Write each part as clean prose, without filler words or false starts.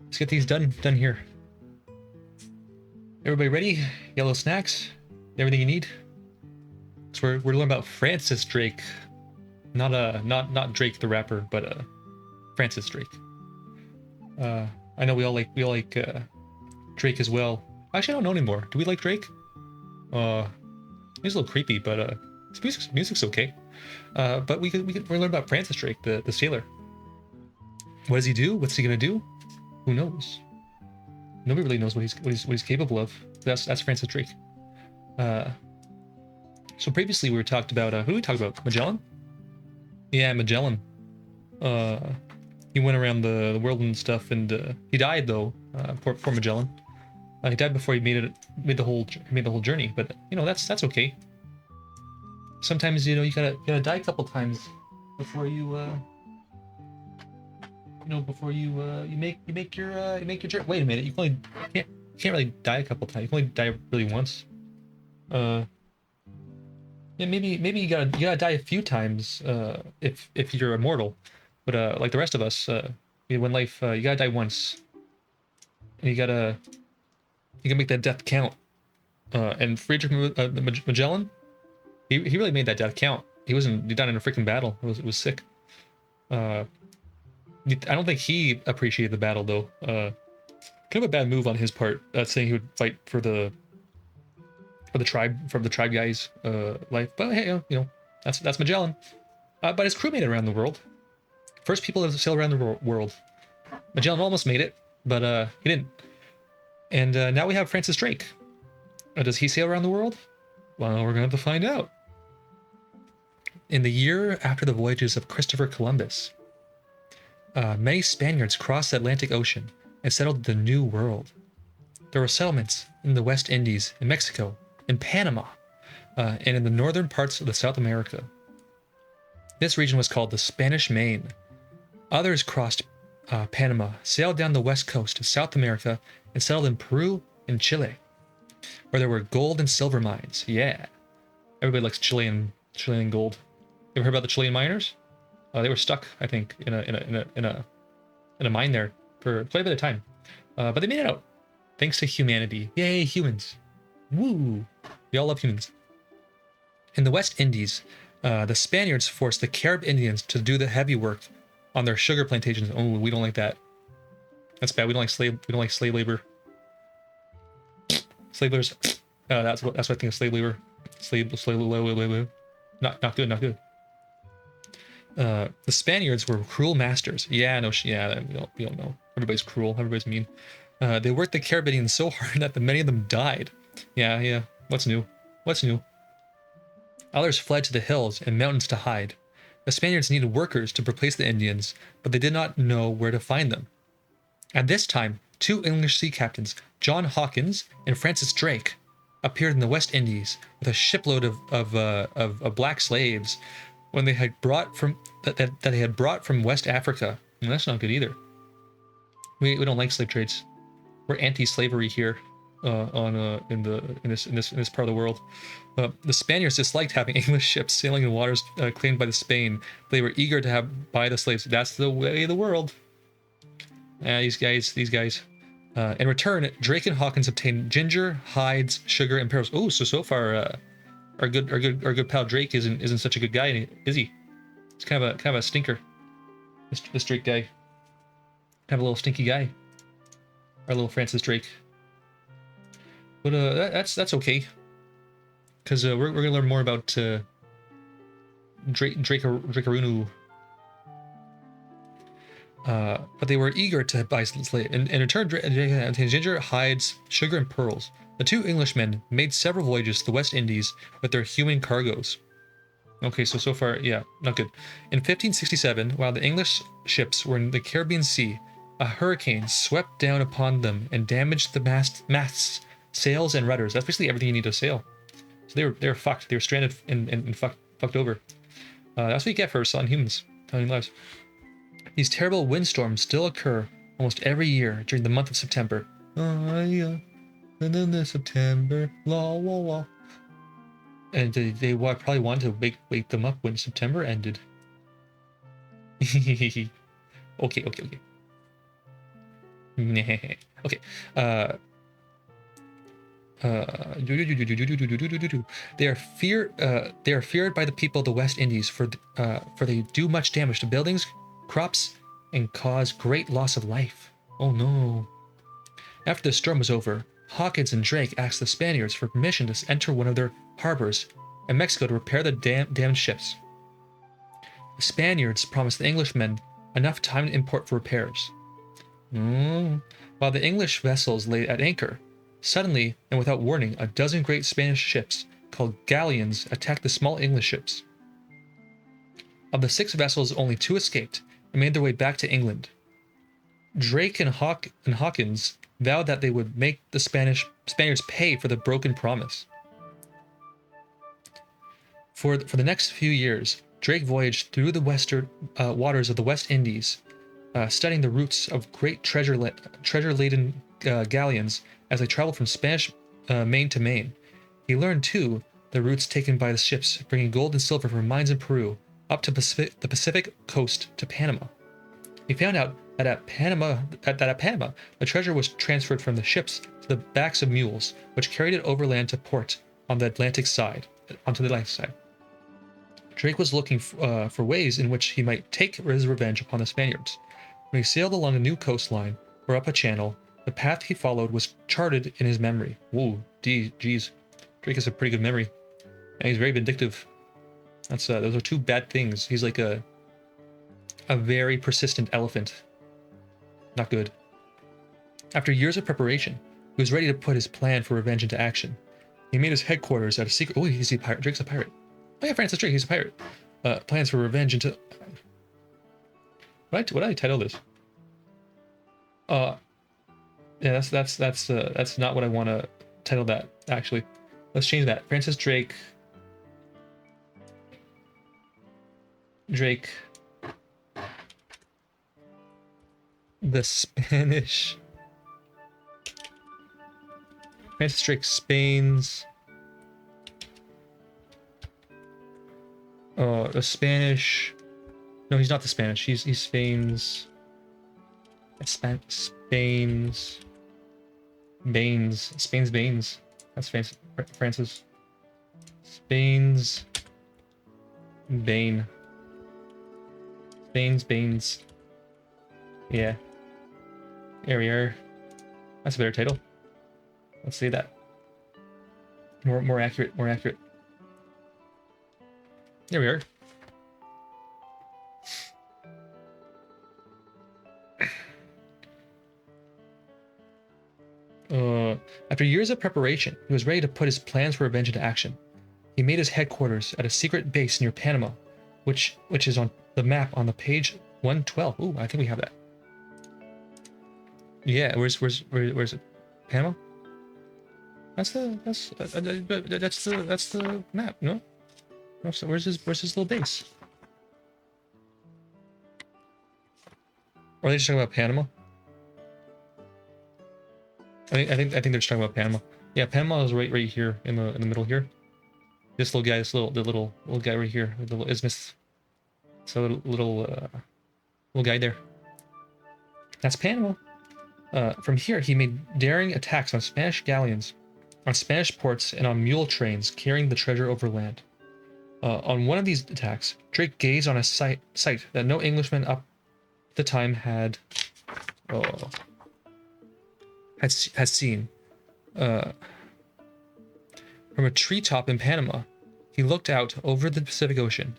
Let's get these done here. Everybody ready? Yellow snacks? Everything you need? So we're learning about Francis Drake. Not Drake the rapper, but Francis Drake. I know we all like Drake as well. Actually, I don't know anymore. Do we like Drake? He's a little creepy, but his music's okay. But we're learn about Francis Drake, the sailor. What does he do? What's he gonna do? Who knows? Nobody really knows what he's capable of. That's Francis Drake. So previously we were talked about who did we talk about? Magellan? Yeah, Magellan. He went around the world and stuff, and he died though. Poor Magellan. He died before he made the whole journey. But you know that's okay. Sometimes you gotta die a couple times before you you make your journey. Wait a minute, you can't really die a couple times. You can only die really once. Yeah, maybe you gotta die a few times if you're immortal, but like the rest of us, when life you gotta die once, and you gotta make that death count. And Friedrich Magellan, he really made that death count. He died in a freaking battle. It was sick. I don't think he appreciated the battle though. Kind of a bad move on his part, saying he would fight for the tribe guys' life. But hey, that's Magellan. But his crew made it around the world. First people to sail around the world. Magellan almost made it, but he didn't. And now we have Francis Drake. Does he sail around the world? Well, we're gonna have to find out. In the year after the voyages of Christopher Columbus, many Spaniards crossed the Atlantic Ocean and settled the New World. There were settlements in the West Indies, in Mexico, in Panama, and in the northern parts of South America. This region was called the Spanish Main. Others crossed Panama, sailed down the west coast of South America, and settled in Peru and Chile, where there were gold and silver mines. Yeah, everybody likes Chilean gold. You ever heard about the Chilean miners? They were stuck, I think, in a mine there for quite a bit of time, but they made it out thanks to humanity. Yay, humans! Woo! We all love humans. In the West Indies, the Spaniards forced the Carib Indians to do the heavy work on their sugar plantations. Oh, we don't like that. That's bad. We don't like slave labor. Slave labor's. That's what I think of slave labor. Slave labor. Not good. The Spaniards were cruel masters. Yeah, no, we don't know. Everybody's cruel. Everybody's mean. They worked the Carib Indians so hard that many of them died. Yeah. What's new? Others fled to the hills and mountains to hide. The Spaniards needed workers to replace the Indians, but they did not know where to find them. At this time, two English sea captains, John Hawkins and Francis Drake, appeared in the West Indies with a shipload of black slaves when they had brought from West Africa. And that's not good either. We don't like slave trades. We're anti-slavery here in this part of the world. The Spaniards disliked having English ships sailing in waters claimed by the Spain. They were eager to buy the slaves. That's the way of the world. These guys. In return, Drake and Hawkins obtained ginger, hides, sugar, and pearls. Oh, so far, our good pal Drake isn't such a good guy, is he? He's kind of a stinker. This Drake guy. Kind of a little stinky guy. Our little Francis Drake. But that's okay. Because we're gonna learn more about Dracarunu. But they were eager to buy slaves. And in return, obtained ginger, hides, sugar, and pearls. The two Englishmen made several voyages to the West Indies with their human cargoes. Okay, so far, yeah, not good. In 1567, while the English ships were in the Caribbean Sea, a hurricane swept down upon them and damaged the masts, sails, and rudders. That's basically everything you need to sail. So they were fucked. They were stranded and fucked over. That's what you get for selling humans, telling lives. These terrible windstorms still occur almost every year during the month of September. And then the September, la. And they probably wanted to wake them up when September ended. Okay. Okay. They are feared by the people of the West Indies for they do much damage to buildings, crops, and cause great loss of life. Oh no. After the storm was over, Hawkins and Drake asked the Spaniards for permission to enter one of their harbors in Mexico to repair the damaged ships. The Spaniards promised the Englishmen enough time to import for repairs. While the English vessels lay at anchor, suddenly and without warning, a dozen great Spanish ships called galleons attacked the small English ships. Of the 6 vessels, only 2 escaped and made their way back to England. Drake and Hawkins vowed that they would make the Spaniards pay for the broken promise. For the next few years, Drake voyaged through the western waters of the West Indies, studying the routes of great treasure-laden galleons as they traveled from Spanish main to main. He learned, too, the routes taken by the ships, bringing gold and silver from mines in Peru up to the Pacific coast to Panama. He found out that at Panama, the treasure was transferred from the ships to the backs of mules, which carried it overland to port on the Atlantic side. Drake was looking for ways in which he might take his revenge upon the Spaniards. When he sailed along a new coastline or up a channel, the path he followed was charted in his memory. Whoa, geez. Drake has a pretty good memory. And he's very vindictive. Those are 2 bad things. He's like a very persistent elephant. Not good. After years of preparation, he was ready to put his plan for revenge into action. He made his headquarters at a secret... Oh, he's a pirate. Drake's a pirate. Oh yeah, Francis Drake, he's a pirate. Plans for revenge into... What did I title this? Yeah, that's not what I want to title that, actually. Let's change that. Francis Drake... The Spanish... Francis Drake, Spain's... the Spanish... No, he's not the Spanish. He's Spain's... Spain's Banes. That's Francis. Spain's Bane. Spain's Banes. Yeah. There we are. That's a better title. Let's say that. More accurate. There we are. After years of preparation, he was ready to put his plans for revenge into action. He made his headquarters at a secret base near Panama, which is on the map on the page 112. Ooh, I think we have that. Yeah, where's it? Panama? That's the map, no? No, so where's his little base? Or are they just talking about Panama? I think they're just talking about Panama. Yeah, Panama is right here in the middle here. This little guy, the little guy right here, the little isthmus. So little guy there. That's Panama. From here, he made daring attacks on Spanish galleons, on Spanish ports, and on mule trains carrying the treasure overland. On one of these attacks, Drake gazed on a sight that no Englishman up the time had seen. From a treetop in Panama, he looked out over the Pacific Ocean.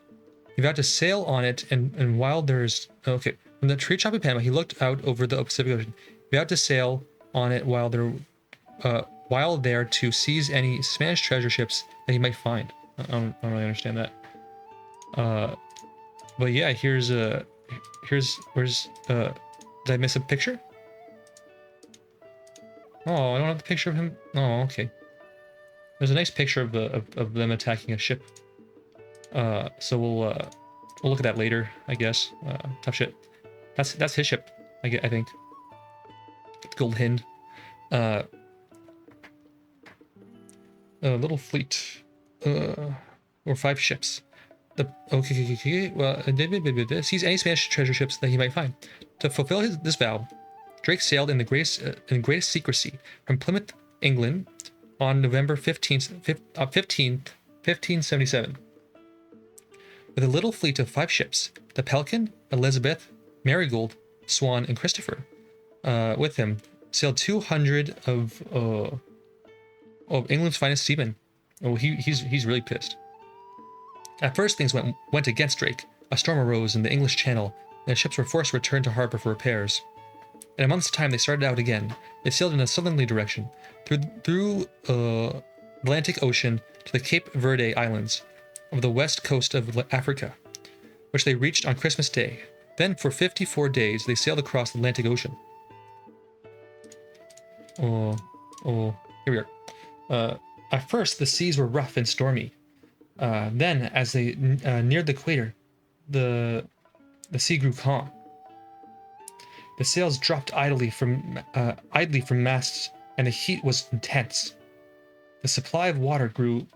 He vowed to sail on it, and while there's... Okay, from the treetop in Panama, he looked out over the Pacific Ocean. He vowed to sail on it while there to seize any Spanish treasure ships that he might find. I don't really understand that. But yeah, where's did I miss a picture? Oh, I don't have the picture of him. Oh, okay. There's a nice picture of them attacking a ship. So we'll look at that later, I guess. Tough shit. That's his ship, I think. Gold Hind. Little fleet. Or 5 ships. Okay. Well, seize any Spanish treasure ships that he might find. To fulfill this vow, Drake sailed in the greatest secrecy from Plymouth, England, on November 1577. With a little fleet of 5 ships, the Pelican, Elizabeth, Marigold, Swan, and Christopher, with him, sailed 200 of England's finest seamen. Oh, he's really pissed. At first, things went against Drake. A storm arose in the English Channel, and the ships were forced to return to harbor for repairs. In a month's time, they started out again. They sailed in a southerly direction, through the Atlantic Ocean to the Cape Verde Islands of the west coast of Africa, which they reached on Christmas Day. Then, for 54 days, they sailed across the Atlantic Ocean. Here we are. At first, the seas were rough and stormy. Then, as they neared the equator, the sea grew calm. The sails dropped idly from masts, and the heat was intense. The supply of water grew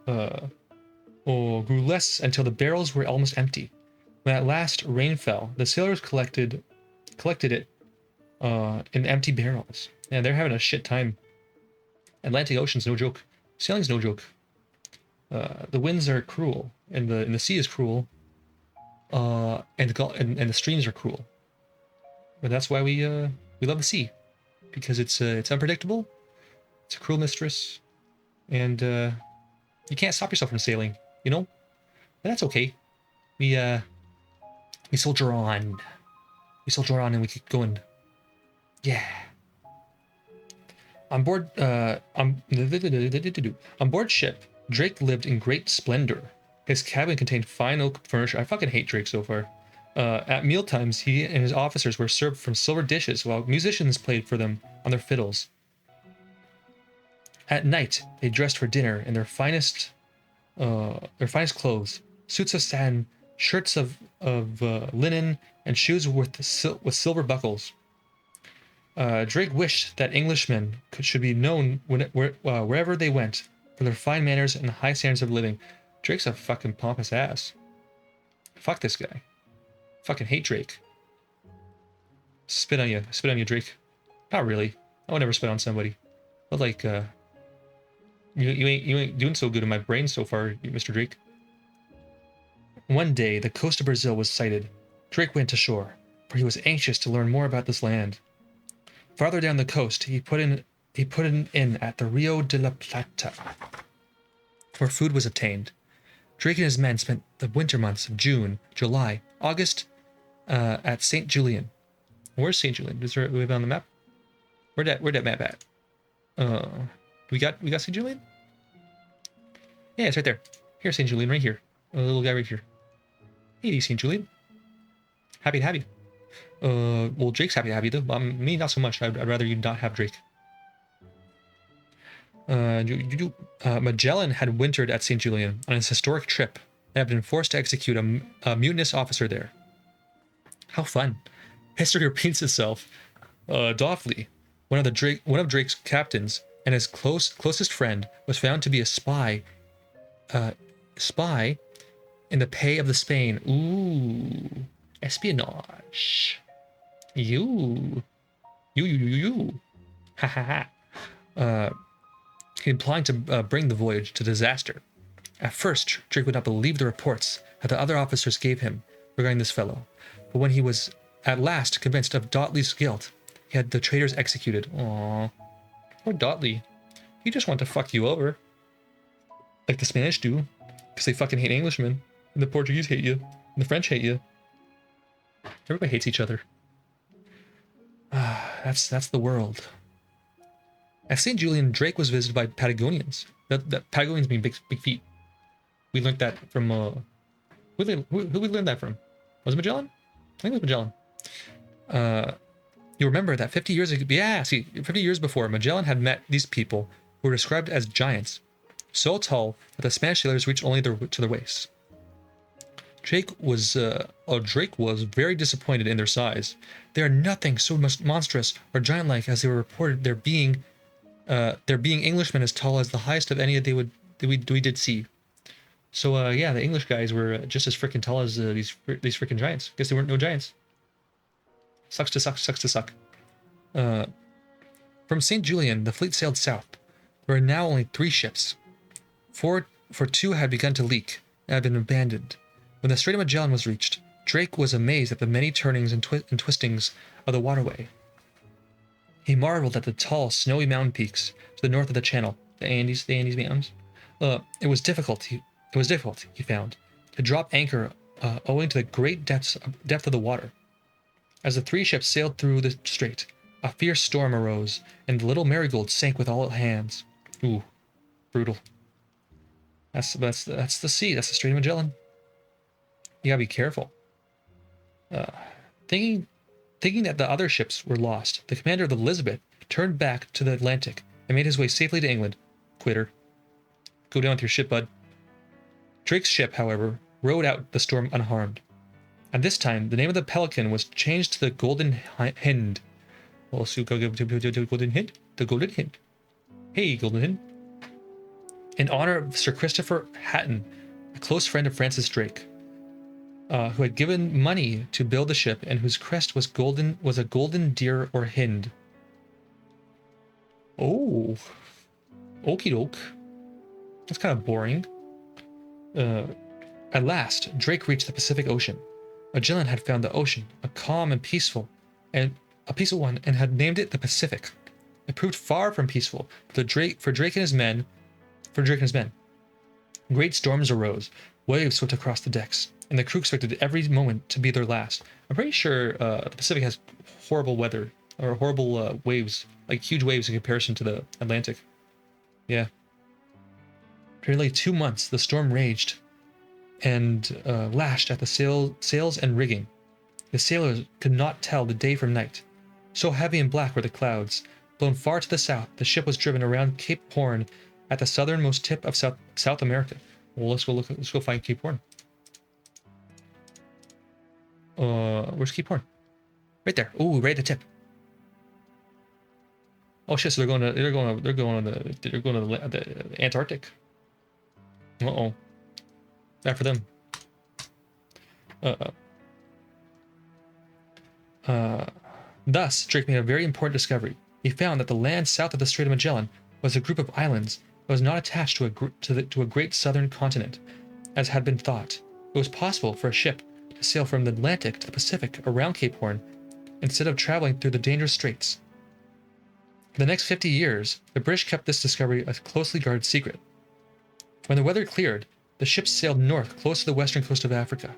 less until the barrels were almost empty. When at last rain fell, the sailors collected it in empty barrels. And they're having a shit time. Atlantic Ocean's no joke. Sailing's no joke. The winds are cruel, and the sea is cruel, and the streams are cruel. But that's why we love the sea, because it's unpredictable, it's a cruel mistress, and you can't stop yourself from sailing, you know. But that's okay. We soldier on. We soldier on, and we keep going. Yeah. On board ship, Drake lived in great splendor. His cabin contained fine oak furniture. I fucking hate Drake so far. At mealtimes, he and his officers were served from silver dishes, while musicians played for them on their fiddles. At night, they dressed for dinner in their finest clothes: suits of satin, shirts of linen, and shoes with silver buckles. Drake wished that Englishmen should be known wherever they went for their fine manners and high standards of living. Drake's a fucking pompous ass. Fuck this guy. Fucking hate Drake. Spit on you, Drake. Not really. I would never spit on somebody. But like, you ain't doing so good in my brain so far, Mr. Drake. One day, the coast of Brazil was sighted. Drake went ashore, for he was anxious to learn more about this land. Farther down the coast, he put in at the Rio de la Plata, where food was obtained. Drake and his men spent the winter months of June, July, August at St. Julian. Where's St. Julian? Is there on the map? Where'd that map at? We got St. Julian? Yeah, it's right there. Here's St. Julian, right here. A little guy right here. Hey, St. Julian. Happy to have you. Well, Drake's happy to have you, though. Me, not so much. I'd rather you not have Drake. Magellan had wintered at St. Julian on his historic trip and had been forced to execute a mutinous officer there. How fun. History repeats itself. Doffley, one of Drake's captains and his closest friend, was found to be a spy in the pay of the Spain. Ooh, espionage. You. Ha ha ha. Implying to bring the voyage to disaster. At first, Drake would not believe the reports that the other officers gave him regarding this fellow, but when he was at last convinced of Dudley's guilt, he had the traitors executed. Aww. Poor Dudley. He just want to fuck you over. Like the Spanish do, because they fucking hate Englishmen, and the Portuguese hate you, and the French hate you. Everybody hates each other. That's the world. At St. Julian, Drake was visited by Patagonians. That Patagonians mean big feet. We learned that from who we learned that from? Was it Magellan? I think it was Magellan. You remember that 50 years ago? Yeah, 50 years before, Magellan had met these people who were described as giants, so tall that the Spanish sailors reached only to their waists. Drake was very disappointed in their size. They are nothing so monstrous or giant-like as they were reported. There being Englishmen as tall as the highest of any that we did see. So yeah, the English guys were just as freaking tall as these freaking giants. Guess they weren't no giants. Sucks to suck. Uh, from St. Julian, the fleet sailed south. There were now only 3 ships. For 2 had begun to leak and had been abandoned. When the Strait of Magellan was reached, Drake was amazed at the many turnings and twistings of the waterway. He marveled at the tall, snowy mountain peaks to the north of the channel, the Andes Mountains. It was difficult, he found, to drop anchor owing to the great depth of the water. As the 3 ships sailed through the strait, a fierce storm arose, and the little Marigold sank with all hands. Ooh, brutal. That's the sea. That's the Strait of Magellan. You gotta be careful. Thinking that the other ships were lost, the commander of the Elizabeth turned back to the Atlantic and made his way safely to England. Quitter. Go down with your ship, bud. Drake's ship, however, rode out the storm unharmed. At this time, the name of the Pelican was changed to the Golden Hind. Well, so go to Golden Hind. The Golden Hind. Hey, Golden Hind. In honor of Sir Christopher Hatton, a close friend of Francis Drake, who had given money to build the ship and whose crest was a golden deer or hind. Oh, okie doke. That's kind of boring. At last, Drake reached the Pacific Ocean. Magellan had found the ocean, a calm and peaceful one, and had named it the Pacific. It proved far from peaceful for Drake and his men. Great storms arose. Waves swept across the decks, and the crew expected every moment to be their last. I'm pretty sure the Pacific has horrible weather, or horrible waves, like huge waves in comparison to the Atlantic. Yeah. For nearly 2 months, the storm raged and lashed at the sails and rigging. The sailors could not tell the day from night. So heavy and black were the clouds. Blown far to the south, the ship was driven around Cape Horn at the southernmost tip of South America. Well, let's go find Cape Horn. Where's Cape Horn? Right there. Ooh, right at the tip. Oh shit! So they're going to the Antarctic. Uh-oh. Bad for them. Thus, Drake made a very important discovery. He found that the land south of the Strait of Magellan was a group of islands that was not attached to a great southern continent, as had been thought. It was possible for a ship to sail from the Atlantic to the Pacific around Cape Horn, instead of traveling through the dangerous straits. For the next 50 years, the British kept this discovery a closely guarded secret. When the weather cleared, the ships sailed north close to the western coast of America.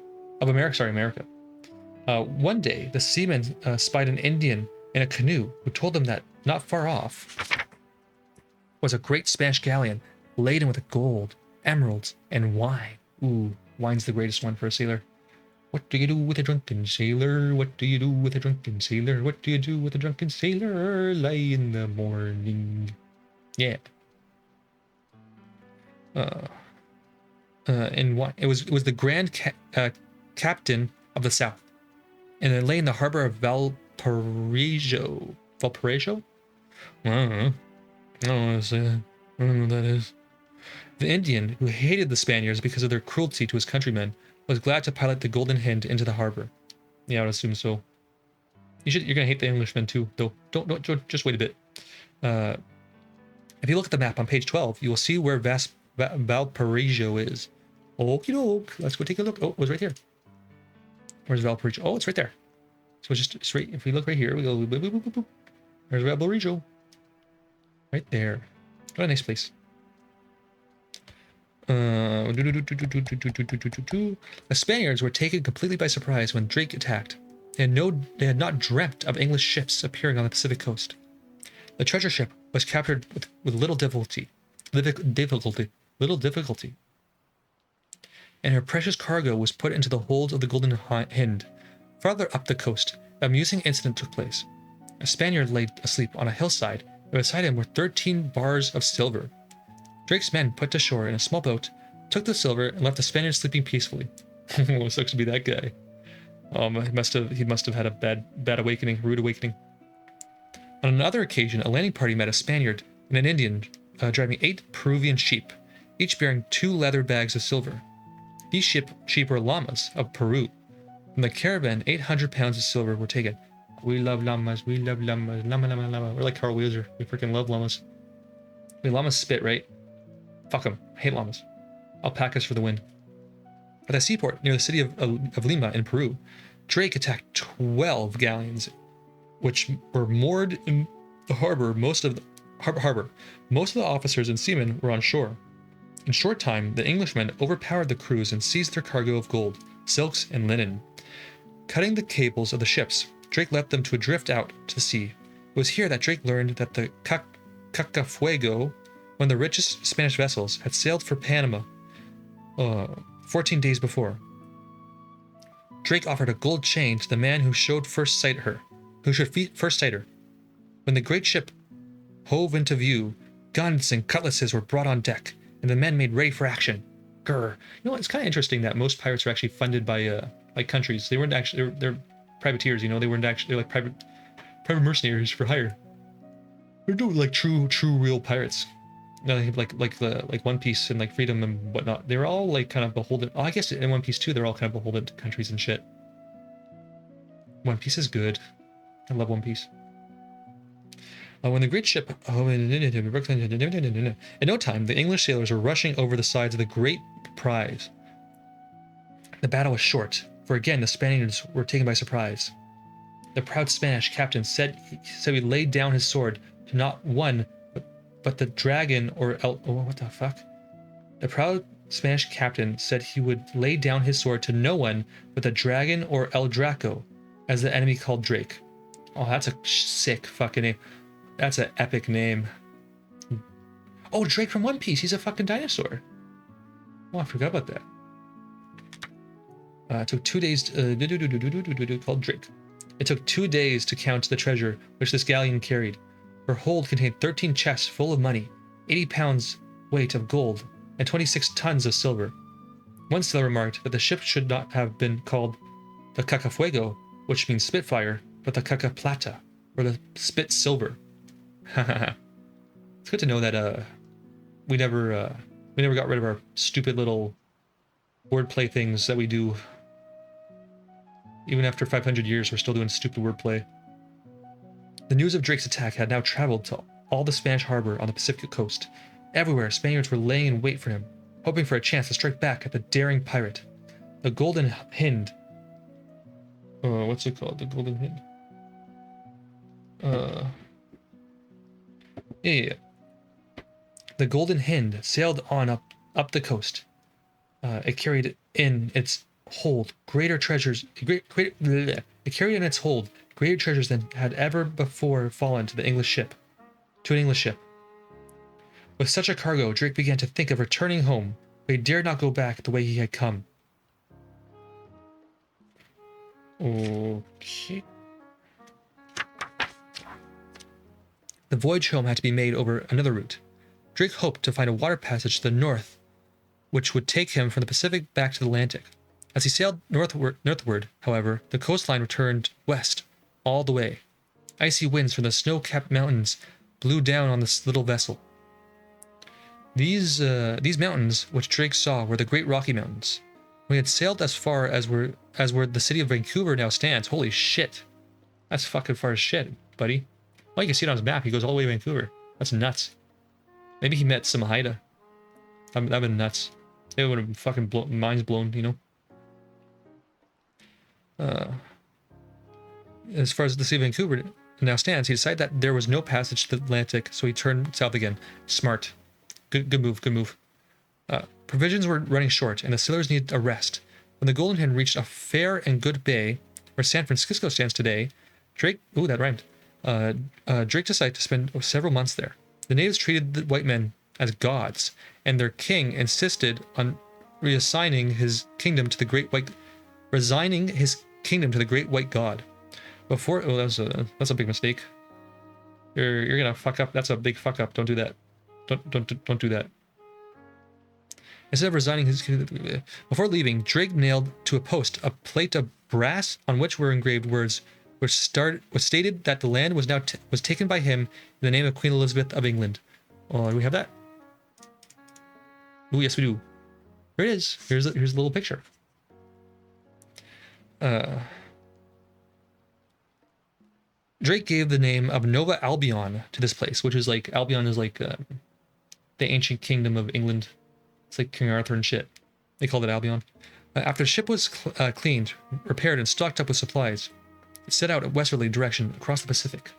One day, the seamen spied an Indian in a canoe who told them that not far off was a great Spanish galleon laden with gold, emeralds, and wine. Ooh, wine's the greatest one for a sailor. What do you do with a drunken sailor? What do you do with a drunken sailor? What do you do with a drunken sailor? Early in the morning. Yeah. And it was the Grand Captain of the South, and it lay in the harbor of Valparaiso. Valparaiso? I don't know. I don't want to say that. I don't know what that is. The Indian, who hated the Spaniards because of their cruelty to his countrymen, was glad to pilot the Golden Hind into the harbor. Yeah, I would assume so. You're gonna hate the Englishmen too, though. Don't just wait a bit. If you look at the map on page 12, you will see where Valparaiso is. Okie doke. Let's go take a look. Oh, it was right here. Where's Valparaiso? Oh, it's right there. So it's just straight. If we look right here, we go. Boop, boop, boop, boop, boop. There's Valparaiso. Right there. What a nice place. The Spaniards were taken completely by surprise when Drake attacked. They had not dreamt of English ships appearing on the Pacific coast. The treasure ship was captured with little difficulty, and her precious cargo was put into the hold of the Golden Hind. Farther up the coast, an amusing incident took place. A Spaniard lay asleep on a hillside, and beside him were 13 bars of silver. Drake's men put to shore in a small boat, took the silver, and left the Spaniard sleeping peacefully. Sucks to be that guy. He must have had a bad awakening, rude awakening. On another occasion, a landing party met a Spaniard and an Indian driving 8 Peruvian sheep, each bearing 2 leather bags of silver. These sheep were llamas of Peru. From the caravan, 800 pounds of silver were taken. We love llamas. We love llamas. Llama, llama, llama. We're like Carl Wheeler. We freaking love llamas. I mean, llamas spit, right? Fuck them. I hate llamas. Alpacas for the win. At the seaport near the city of Lima in Peru, Drake attacked 12 galleons, which were moored in the harbor. Most of the officers and seamen were on shore. In short time, the Englishmen overpowered the crews and seized their cargo of gold, silks, and linen. Cutting the cables of the ships, Drake left them to adrift out to the sea. It was here that Drake learned that the Cacafuego, one of the richest Spanish vessels, had sailed for Panama 14 days before. Drake offered a gold chain to the man who should first sight her. When the great ship hove into view, guns and cutlasses were brought on deck, and the men made ready for action. Grr. You know, it's kind of interesting that most pirates are actually funded by like countries. They weren't actually they're privateers. You know, they weren't actually, they're like private mercenaries for hire. They're no like true real pirates. No, like One Piece and like Freedom and whatnot. They were all like kind of beholden. Oh, I guess in One Piece too, they're all kind of beholden to countries and shit. One Piece is good. I love One Piece. When the great ship... in no time, the English sailors were rushing over the sides of the great prize. The battle was short, for again the Spaniards were taken by surprise. The proud Spanish captain said he laid down his sword to not one, but the dragon or what the fuck? The proud Spanish captain said he would lay down his sword to no one but the dragon or El Draco, as the enemy called Drake. Oh, that's a sick fucking name. That's an epic name. Oh, Drake from One Piece. He's a fucking dinosaur. Oh, I forgot about that. It took 2 days called Drake. It took 2 days to count the treasure which this galleon carried. Her hold contained 13 chests full of money, 80 pounds weight of gold, and 26 tons of silver. One sailor remarked that the ship should not have been called the Cacafuego, which means Spitfire, but the Cacaplata, or the Spit Silver. It's good to know that we never got rid of our stupid little wordplay things that we do. Even after 500 years, we're still doing stupid wordplay. The news of Drake's attack had now traveled to all the Spanish harbor on the Pacific coast. Everywhere, Spaniards were laying in wait for him, hoping for a chance to strike back at the daring pirate. The Golden Hind. What's it called? The Golden Hind. Yeah. The Golden Hind sailed on up the coast. It carried in its hold greater treasures. It carried in its hold greater treasures than had ever before fallen to an English ship. With such a cargo, Drake began to think of returning home, but he dared not go back the way he had come. Okay. The voyage home had to be made over another route. Drake hoped to find a water passage to the north, which would take him from the Pacific back to the Atlantic. As he sailed northward, however, the coastline turned west all the way. Icy winds from the snow-capped mountains blew down on this little vessel. These mountains, which Drake saw, were the Great Rocky Mountains. When he had sailed as far as where the city of Vancouver now stands, holy shit, that's fucking far as shit, buddy. Well, you can see it on his map. He goes all the way to Vancouver. That's nuts. Maybe he met some Haida. That'd been nuts. It would have fucking minds blown, you know. As far as the city of Vancouver now stands, he decided that there was no passage to the Atlantic, so he turned south again. Smart. Good move. Provisions were running short, and the sailors needed a rest. When the Golden Hind reached a fair and good bay, where San Francisco stands today, Drake... Ooh, that rhymed. Drake decided to spend several months there. The natives treated the white men as gods, and their king insisted on resigning his kingdom to the great white god. That's a big mistake. You're gonna fuck up. That's a big fuck up. Don't do that. Don't do that. Instead of resigning his kingdom, before leaving, Drake nailed to a post a plate of brass on which were engraved words which stated that the land was taken by him in the name of Queen Elizabeth of England. Oh, do we have that? Oh, yes, we do. Here it is. Here's a little picture. Drake gave the name of Nova Albion to this place, which is like, Albion is like the ancient kingdom of England. It's like King Arthur and shit. They called it Albion. After the ship was cleaned, repaired, and stocked up with supplies, it set out a westerly direction across the Pacific.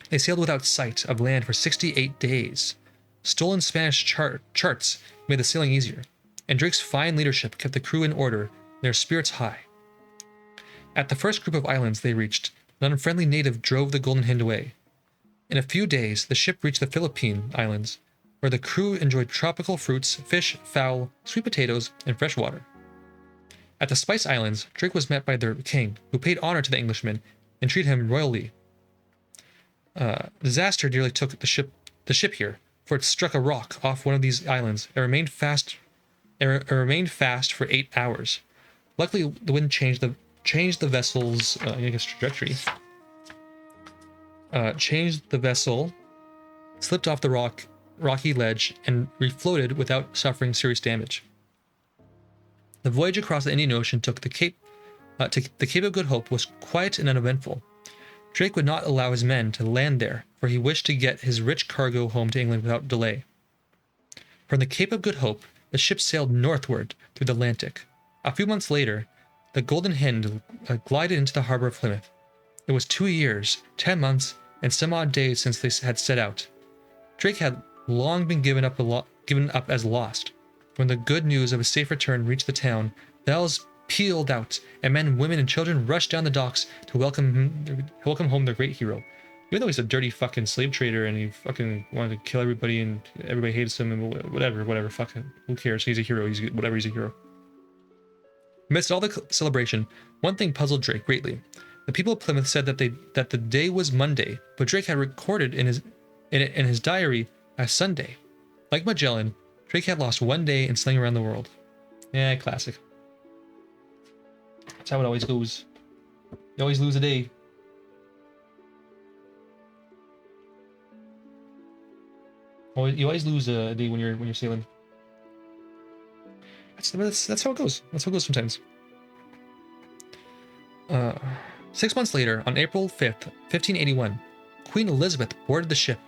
They sailed without sight of land for 68 days. Stolen Spanish charts made the sailing easier, and Drake's fine leadership kept the crew in order and their spirits high. At the first group of islands they reached, an unfriendly native drove the Golden Hind away. In a few days, the ship reached the Philippine Islands, where the crew enjoyed tropical fruits, fish, fowl, sweet potatoes, and fresh water. At the Spice Islands, Drake was met by their king, who paid honor to the Englishman and treated him royally. Disaster nearly took the ship here, for it struck a rock off one of these islands and remained fast for 8 hours. Luckily, the wind changed the vessel's trajectory. Changed the vessel, slipped off the rocky ledge, and refloated without suffering serious damage. The voyage across the Indian Ocean to the Cape of Good Hope was quiet and uneventful. Drake would not allow his men to land there, for he wished to get his rich cargo home to England without delay. From the Cape of Good Hope, the ship sailed northward through the Atlantic. A few months later, the Golden Hind glided into the harbor of Plymouth. It was 2 years, 10 months, and some odd days since they had set out. Drake had long been given up as lost. When the good news of a safe return reached the town, bells pealed out, and men, women, and children rushed down the docks to welcome home their great hero. Even though he's a dirty fucking slave trader and he fucking wanted to kill everybody and everybody hates him and whatever, fucking, who cares? He's a hero. He's a hero. Amidst all the celebration, one thing puzzled Drake greatly. The people of Plymouth said that the day was Monday, but Drake had recorded in his diary as Sunday. Like Magellan, Drake had lost 1 day in sailing around the world. Yeah, classic. That's how it always goes. You always lose a day. You always lose a day when you're sailing. That's how it goes. That's how it goes sometimes. 6 months later, on April 5th, 1581, Queen Elizabeth boarded the ship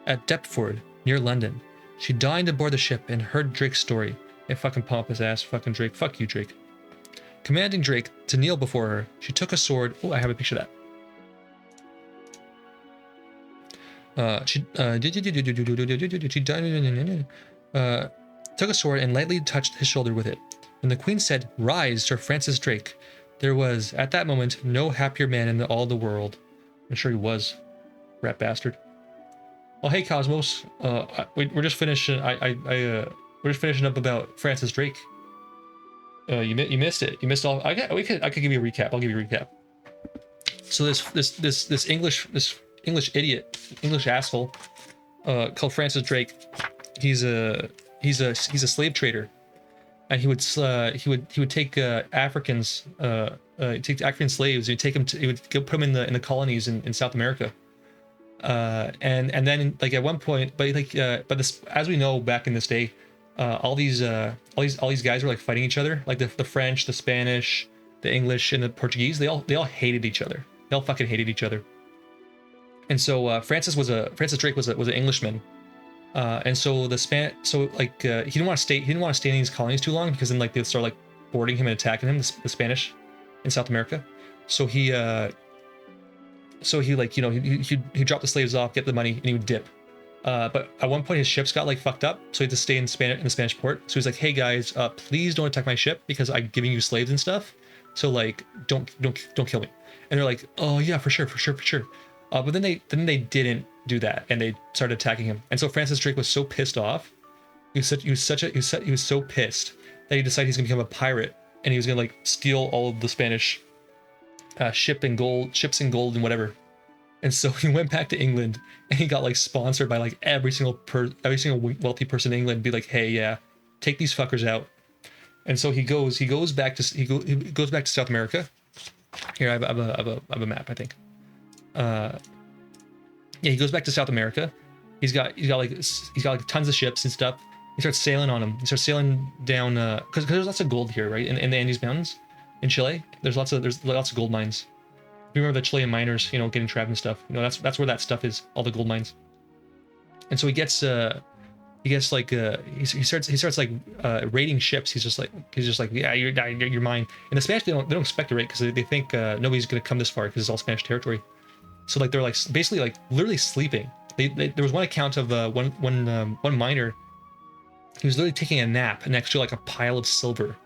at Deptford, near London. She dined aboard the ship and heard Drake's story. A fucking pompous ass fucking Drake. Fuck you, Drake. Commanding Drake to kneel before her, she took a sword. Oh, I have a picture of that. She took a sword and lightly touched his shoulder with it. When the Queen said, "Rise, Sir Francis Drake," there was, at that moment, no happier man in all the world. I'm sure he was. Rat bastard. Oh, hey, Cosmos. We're just finishing. We're just finishing up about Francis Drake. You missed it. You missed all. I could give you a recap. I'll give you a recap. So this English idiot, English asshole, called Francis Drake. He's a slave trader, and he would take Africans, take African slaves, and he would go put them in the colonies in South America. And then like at one point, but this, as we know back in this day, all these guys were like fighting each other, like the French, the Spanish, the English, and the Portuguese. They all hated each other. They all fucking hated each other. And so Francis Drake was an Englishman, and so he didn't want to stay in these colonies too long, because then like they'd start like boarding him and attacking him, the Spanish in South America. So he dropped the slaves off, get the money, and he would dip. But at one point his ships got like fucked up, so he had to stay in the Spanish port. So he's like, "Hey guys, please don't attack my ship because I'm giving you slaves and stuff. So like, don't kill me." And they're like, "Oh yeah, for sure." But then they didn't do that, and they started attacking him. And so Francis Drake was so pissed off. He was so pissed that he decided he's gonna become a pirate, and he was gonna like steal all of the Spanish ships and gold and whatever. And so he went back to England, and he got like sponsored by like every single wealthy person in England, be like, "Hey, yeah, take these fuckers out." And so he goes back to South America. Here, I have a map, I think. Yeah, he goes back to South America. He's got like tons of ships and stuff. He starts sailing on them. He starts sailing down because there's lots of gold here, right? In the Andes Mountains, in Chile, there's lots of gold mines. remember the Chilean miners, you know, getting trapped and stuff. You know, that's where that stuff is, all the gold mines. And so he gets like he starts like raiding ships. He's just like yeah, you're mine. And the Spanish, they don't expect to raid because they think nobody's gonna come this far because it's all Spanish territory. So like they're like basically like literally sleeping. There was one account of one miner. He was literally taking a nap next to like a pile of silver.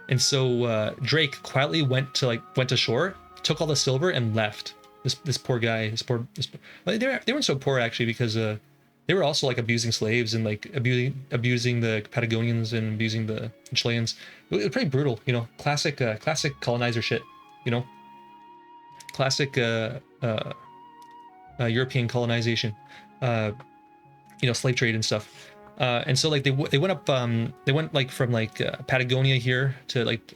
And so Drake quietly went to shore, took all the silver and left. This poor guy, well, they weren't so poor actually, because they were also like abusing slaves and like abusing the Patagonians and abusing the Chileans. It was pretty brutal, you know. Classic colonizer shit, you know. Classic European colonization, you know, slave trade and stuff. And so like they went up, they went like from like Patagonia here to like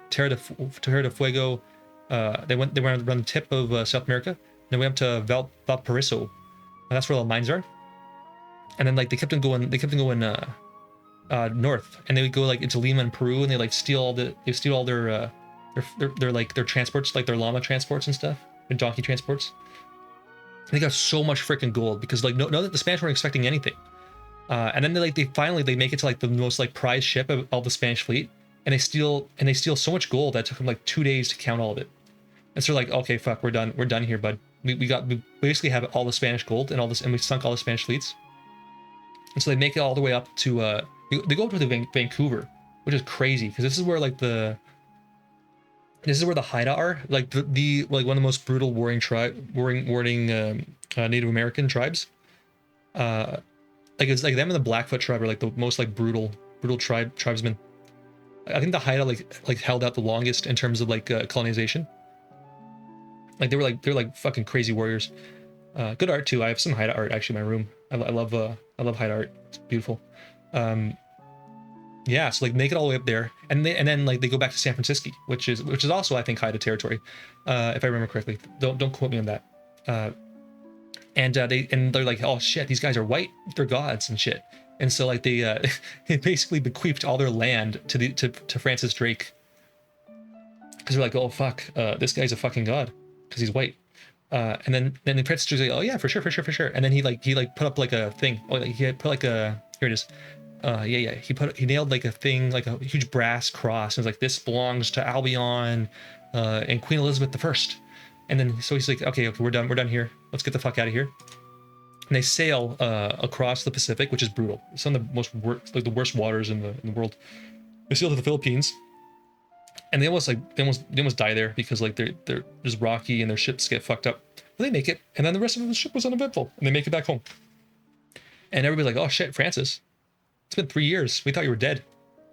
Terra de Fuego. They went around the tip of South America. Then went up to Valparaiso. And that's where all the mines are. And then like they kept on going north, and they would go like into Lima and Peru, and they like steal all their transports, like their llama transports and stuff, and donkey transports. And they got so much freaking gold because like no that the Spanish weren't expecting anything. And then they finally make it to like the most like prized ship of all the Spanish fleet, and they steal so much gold that took them like 2 days to count all of it. And so they're like, okay, fuck, we're done here, bud. We basically have all the Spanish gold and all this, and we sunk all the Spanish fleets. And so they make it all the way up to they go up to Vancouver, which is crazy because this is where the Haida are, like the like one of the most brutal warring Native American tribes. Like it's like them and the Blackfoot tribe are like the most like brutal tribesmen. I think the Haida like held out the longest in terms of like colonization. Like they're like fucking crazy warriors. Good art too. I have some Haida art actually in my room. I love Haida art. It's beautiful. Yeah, so like make it all the way up there, and then like they go back to San Francisco, which is also I think Haida territory, if I remember correctly. Don't quote me on that. And they're like, oh shit, these guys are white, they're gods and shit. And so like they basically bequeathed all their land to Francis Drake, because they're like, oh fuck, this guy's a fucking god because he's white. And then the Francis Drake's like, oh yeah, for sure. And then he put up like a thing. Oh, like he put like a, here it is. He nailed like a thing, like a huge brass cross, and was like, this belongs to Albion and Queen Elizabeth I. And then so he's like, okay, we're done here. Let's get the fuck out of here. And they sail across the Pacific, which is brutal. Some of the worst waters in the world. They sail to the Philippines, and they almost die there because like they're just rocky and their ships get fucked up. But they make it, and then the rest of the ship was uneventful, and they make it back home. And everybody's like, oh shit, Francis, it's been 3 years. We thought you were dead.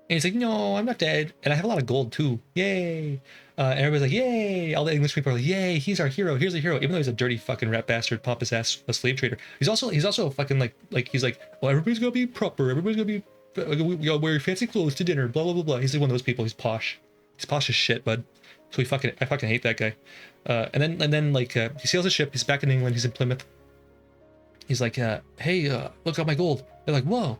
And he's like, no, I'm not dead. And I have a lot of gold too. Yay. And everybody's like, yay. All the English people are like, yay, he's our hero. Here's a hero. Even though he's a dirty fucking rat bastard, pompous ass, a slave trader. He's also a fucking like he's like, well, everybody's gonna be proper. Everybody's gonna be, you know, wear fancy clothes to dinner. Blah blah blah blah. He's like one of those people. He's posh. He's posh as shit, bud. So I fucking hate that guy. And then like he sails a ship. He's back in England. He's in Plymouth. He's like, hey, look at my gold. They're like, whoa,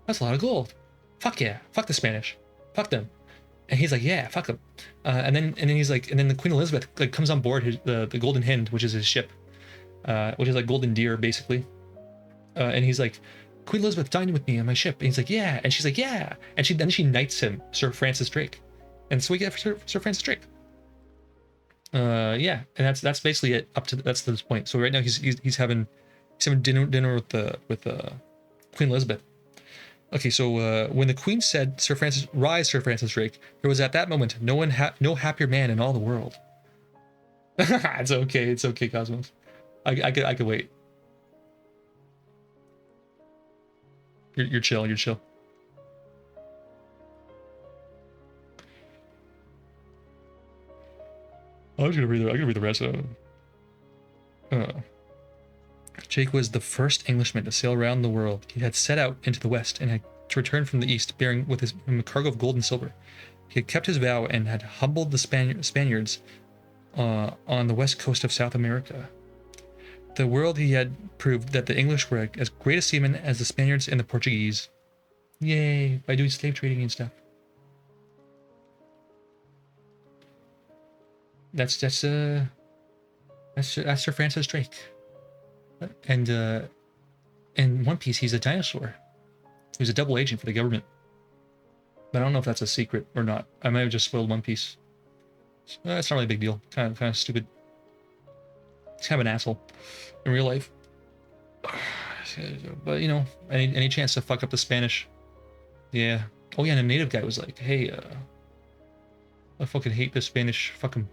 that's a lot of gold. Fuck yeah, fuck the Spanish, fuck them. And he's like, yeah, fuck them. And then he's like, and then the Queen Elizabeth like comes on board the Golden Hind, which is his ship, which is like golden deer basically. And he's like, Queen Elizabeth dined with me on my ship. And he's like, yeah. And she's like, yeah. And then she knights him Sir Francis Drake. And so we get Sir Francis Drake. Yeah, and that's basically it up to that's this point. So right now he's having dinner with Queen Elizabeth. Okay, so when the Queen said, rise, Sir Francis Drake, there was at that moment no happier man in all the world. It's okay, Cosmos. I could wait. You're chill. I can read the rest of it. Jake was the first Englishman to sail around the world. He had set out into the west and had to return from the east, bearing with him a cargo of gold and silver. He had kept his vow and had humbled the Spaniards on the west coast of South America. The world he had proved that the English were as great a seamen as the Spaniards and the Portuguese. Yay, by doing slave trading and stuff. That's That's Sir Francis Drake. And in One Piece, he's a dinosaur. He was a double agent for the government. But I don't know if that's a secret or not. I might have just spoiled One Piece. It's not really a big deal. Kind of stupid. He's kind of an asshole in real life. But you know, any chance to fuck up the Spanish? Yeah. Oh yeah, and a native guy was like, "Hey, I fucking hate the Spanish. Fuck them.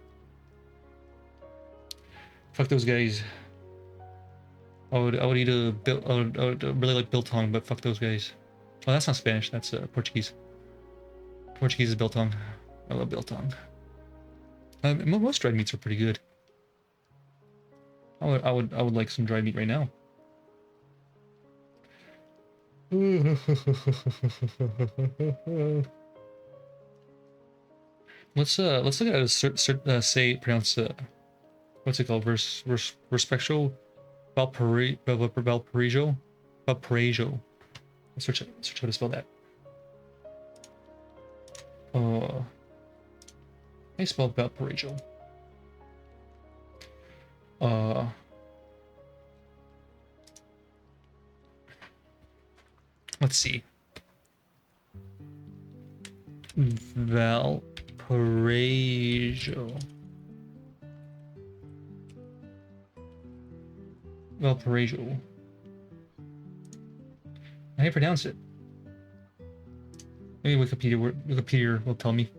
Fuck those guys. I would eat a I would really like biltong, but fuck those guys." Oh, that's not Spanish. That's Portuguese. Portuguese is biltong. I love biltong. Most dried meats are pretty good. I would like some dried meat right now. Let's look at how to say pronounce what's it called? Respecto Valparaiso. Let's search how to spell that. I spelled Valparaiso. Let's see. Valparaiso. Valparaiso. How do you pronounce it? Maybe Wikipedia will tell me.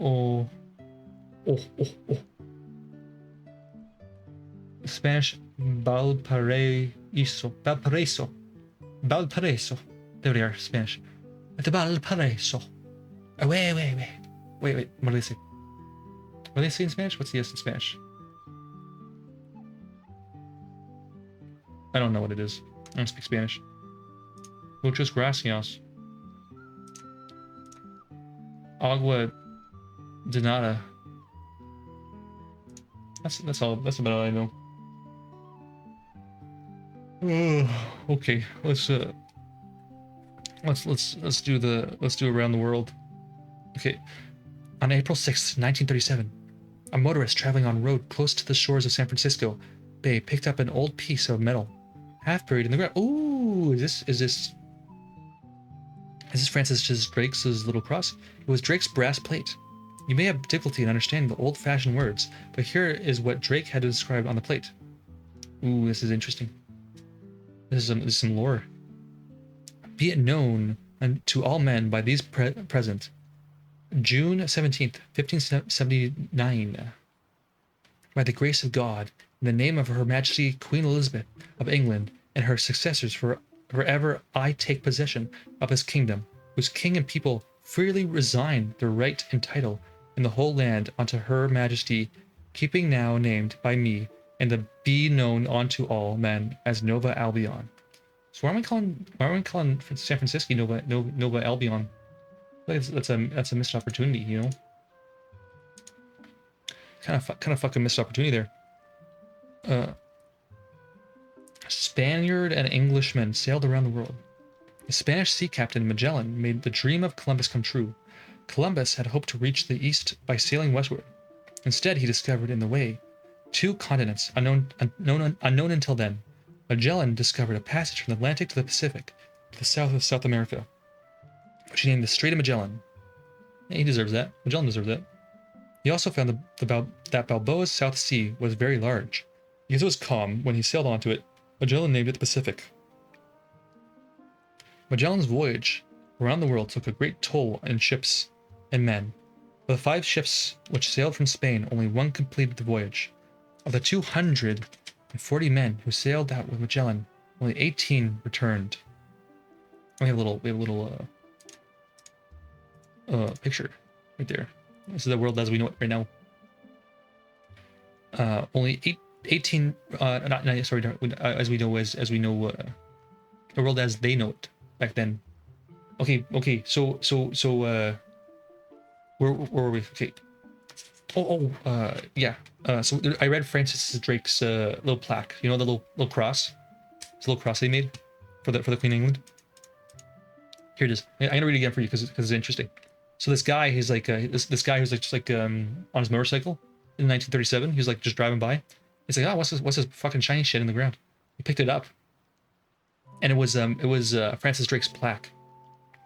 Oh. Spanish Valparaiso. Valparaiso. There we are, Spanish. It's Valparaiso. Oh, wait. What do they say? What do they say in Spanish? What's the S in Spanish? I don't know what it is. I don't speak Spanish. Muchas gracias. Agua de nada. That's all. That's about all I know. Okay, let's do around the world. Okay, on April 6th, 1937, a motorist traveling on a road close to the shores of San Francisco Bay picked up an old piece of metal, half buried in the ground. Ooh, is this Francis Drake's little cross? It was Drake's brass plate. You may have difficulty in understanding the old-fashioned words, but here is what Drake had to describe on the plate. Ooh, this is interesting. This is some lore. Be it known to all men by these present, June 17th, 1579, by the grace of God, in the name of Her Majesty Queen Elizabeth of England and her successors forever, I take possession of this kingdom, whose king and people freely resign their right and title in the whole land unto Her Majesty, keeping now named by me and to be known unto all men as Nova Albion. So why are we calling San Francisco Nova Albion? That's a missed opportunity, you know. Kind of fucking missed opportunity there. Spaniard and Englishman sailed around the world. The Spanish sea captain Magellan made the dream of Columbus come true. Columbus had hoped to reach the east by sailing westward. Instead, he discovered in the way 2 continents unknown until then. Magellan discovered a passage from the Atlantic to the Pacific, to the south of South America, which he named the Strait of Magellan. He deserves that. Magellan deserves that. He also found that Balboa's South Sea was very large. Because it was calm when he sailed onto it, Magellan named it the Pacific. Magellan's voyage around the world took a great toll in ships and men. Of the 5 ships which sailed from Spain, only 1 completed the voyage. Of the 240 men who sailed out with Magellan, only 18 returned. We have a little picture right there. This is the world as we know it right now. Only 18 as we know the world as they know it back then. Okay, so where were we? Okay. Yeah. So I read Francis Drake's little plaque. You know the little cross? It's a little cross they made for the Queen of England. Here it is. I'm gonna read it again for you because it's interesting. So this guy, he's like this guy who's like just like on his motorcycle in 1937. He was like just driving by, It's like, oh, what's this fucking shiny shit in the ground? He picked it up, and it was Francis Drake's plaque,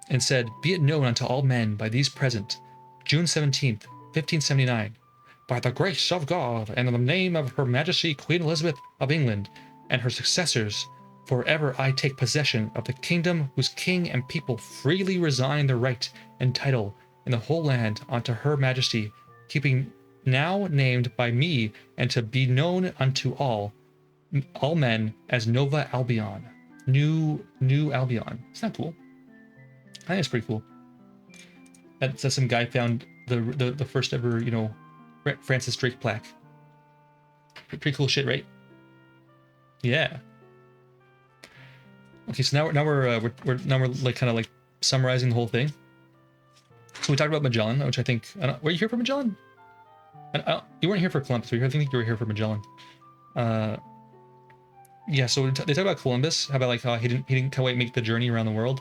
and said, "Be it known unto all men by these present, June 17th, 1579, by the grace of God and in the name of Her Majesty Queen Elizabeth of England and her successors, forever I take possession of the kingdom whose king and people freely resign their right and title in the whole land unto Her Majesty, keeping now named by me and to be known unto all men as Nova Albion." New Albion. Isn't that cool? I think it's pretty cool. That says some guy found the first ever, you know, Francis Drake plaque. Pretty cool shit, right? Yeah. Okay, so now we're like kind of like summarizing the whole thing. So we talked about Magellan, which I think, were you here for Magellan? You weren't here for Columbus. I think you were here for Magellan. Yeah. So they talk about Columbus, how about like how he didn't quite make the journey around the world,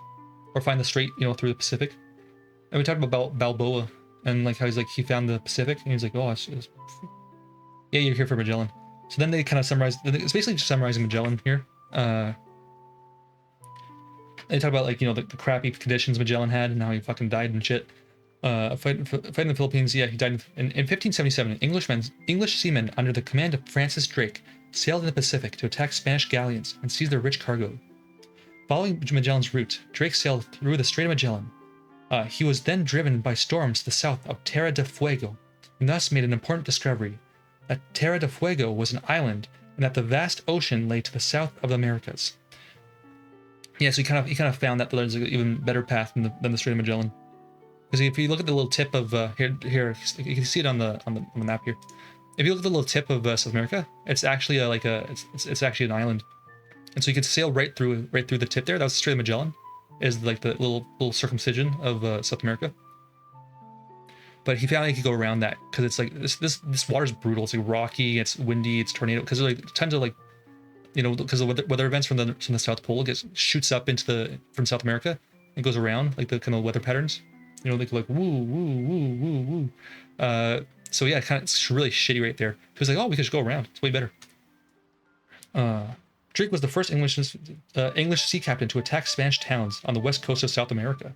or find the strait, you know, through the Pacific. And we talked about Balboa and like how he found the Pacific, and he's like, oh, yeah, you're here for Magellan. So then they kind of summarize. It's basically just summarizing Magellan here. They talk about like, you know, the crappy conditions Magellan had and how he fucking died and shit. Fighting the Philippines. Yeah, he died in 1577. English seamen under the command of Francis Drake sailed in the Pacific to attack Spanish galleons and seize their rich cargo. Following Magellan's route, Drake sailed through the Strait of Magellan. He was then driven by storms to the south of Terra del Fuego, and thus made an important discovery: that Terra del Fuego was an island, and that the vast ocean lay to the south of the Americas. Yeah, so he kind of found that there's an even better path than the Strait of Magellan. Because if you look at the little tip of here, you can see it on the map here. If you look at the little tip of South America, it's actually it's actually an island, and so you could sail right through the tip there. That was the Strait of Magellan, is like the little circumcision of South America. But he found he could go around that because it's like this water's brutal. It's like rocky, it's windy, it's tornado. Because like tons of like, you know, because of weather events from the South Pole, shoots up from South America and goes around like the kind of weather patterns. You know, like woo woo woo woo woo. So yeah, it's really shitty right there. He was like, oh, we could just go around. It's way better. Drake was the first English sea captain to attack Spanish towns on the west coast of South America.